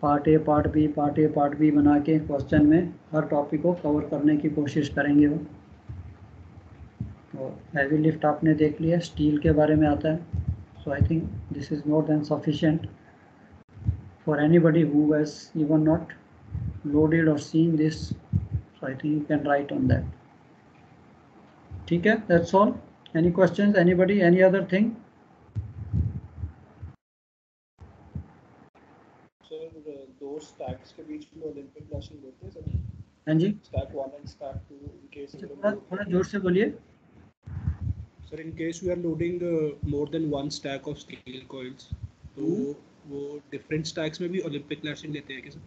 part A part B, part A part B बना के क्वेश्चन में हर टॉपिक को कवर करने की कोशिश करेंगे वो। तो हैवी लिफ्ट आपने देख लिया, स्टील के बारे में आता है, so I think this is more than sufficient for anybody who has even not loaded or seen this, so I think you can write on that. ठीक है, that's all. Any questions, anybody, any other thing? Sir दो stacks के बीच में Olympic lashing होती है sir? हाँ जी, stack 1 and stack 2 in case थोड़ा जोर से बोलिए। Sir, in case we are loading more than one stack of steel coils, तो वो different stacks में भी Olympic lashing लेते हैं क्या sir?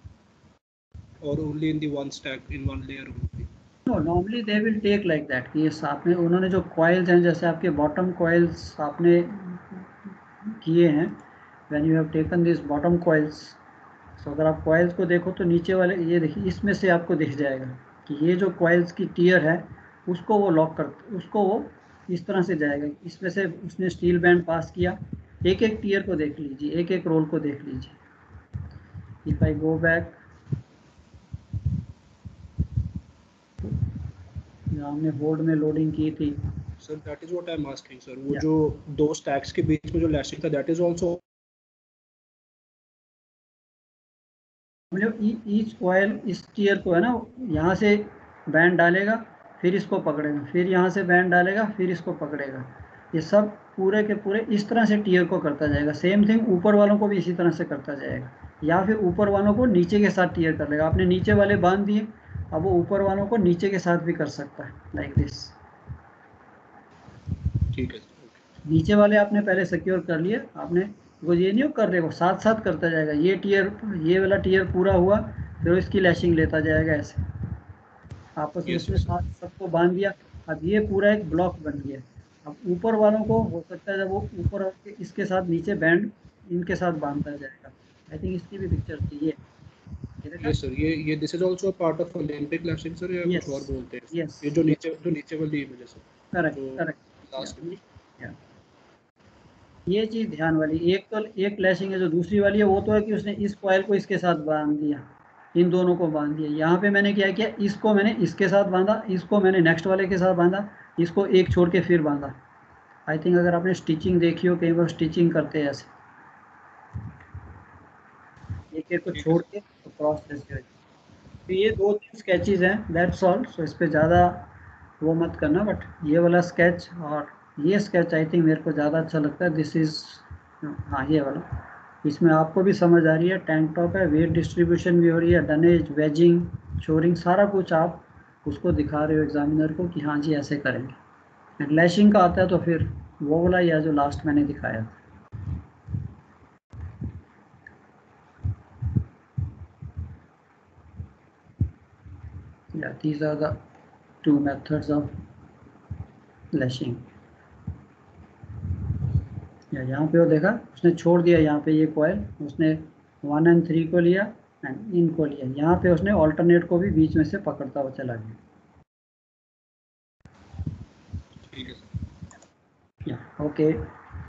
Or only in the one stack in one layer only? No, normally they will take like that कि ये आपने उन्होंने जो coils हैं जैसे आपके bottom coils आपने किए हैं, when you have taken these bottom coils, तो अगर आप coils को देखो तो नीचे वाले ये देखिए इसमें से आपको दिख जाएगा कि ये जो coils की tier है उसको वो लॉक कर उसको वो इस तरह से जाएगा, इसमें से उसने स्टील बैंड पास किया, एक एक टीयर को देख लीजिए, एक एक रोल को देख लीजिए। इफ आई गो बैक, हमने होल्ड में लोडिंग की थी। Sir, that is what I am asking, sir. वो जो दो stacks के बीच में जो lashing था, that is also each coil इस टीयर को है ना, यहाँ से बैंड डालेगा, फिर इसको पकड़ेगा, फिर यहाँ से बैंड डालेगा, फिर इसको पकड़ेगा। ये सब पूरे के पूरे इस तरह से टीयर को करता जाएगा। सेम थिंग ऊपर वालों को भी इसी तरह से करता जाएगा, या फिर ऊपर वालों को नीचे के साथ टीयर कर लेगा। आपने नीचे वाले बांध दिए, अब वो ऊपर वालों को नीचे के साथ भी कर सकता है, लाइक दिस। ठीक है। नीचे वाले आपने पहले सिक्योर कर लिए, आपने वो ये नहीं कर देगा, साथ साथ करता जाएगा। ये टीयर, ये वाला टीयर पूरा हुआ, फिर इसकी लैशिंग लेता जाएगा ऐसे आपस में, इसमें साथ सबको बांध दिया। अब ये पूरा एक ब्लॉक बन गया। अब ऊपर वालों को हो सकता है जब वो ऊपर इसके साथ नीचे बैंड इनके साथ बांधता जाएगा। आई थिंक इसकी भी पिक्चर चाहिए। यस सर, ये this is also part of Olympic lashing sir, या कुछ और बोलते हैं? यस, ये जो नीचे वाली इमेज है सर। करेक्ट। लास्ट में ये चीज ध्यान वाली, एक तो एक लैशिंग है, जो दूसरी वाली है वो तो है कि उसने इस कॉइल को इसके साथ बांध दिया, इन दोनों को बांध दिया। यहाँ पे मैंने क्या किया, इसको मैंने इसके साथ बांधा, इसको मैंने नेक्स्ट वाले के साथ बांधा, इसको एक छोड़ के फिर बांधा। आई थिंक अगर आपने स्टिचिंग देखी हो, कई बार स्टिचिंग करते हैं ऐसे, एक एक को छोड़ के तो क्रॉस जैसे हो। तो ये 2-3 स्केचेस हैं, दैट्स ऑल। सो इस पर ज़्यादा वो मत करना, बट ये वाला स्केच और ये स्केच आई थिंक मेरे को ज़्यादा अच्छा लगता है। दिस इज़, हाँ ये वाला, इसमें आपको भी समझ आ रही है, टैंक टॉप है, वेट डिस्ट्रीब्यूशन भी हो रही है, डनेज, वेजिंग, शोरिंग, सारा कुछ आप उसको दिखा रहे हो एग्जामिनर को कि हाँ जी ऐसे करेंगे। एंड लैशिंग का आता है तो फिर वो वाला या जो लास्ट मैंने दिखाया था। Yeah, these are the two methods of lashing. यहाँ पे वो देखा, उसने छोड़ दिया यहाँ पे ये कॉइल, उसने 1 और 3 को लिया एंड इनको लिया। यहाँ पे उसने ऑल्टरनेट को भी बीच में से पकड़ता हुआ चला गया। ठीक है सर। ओके।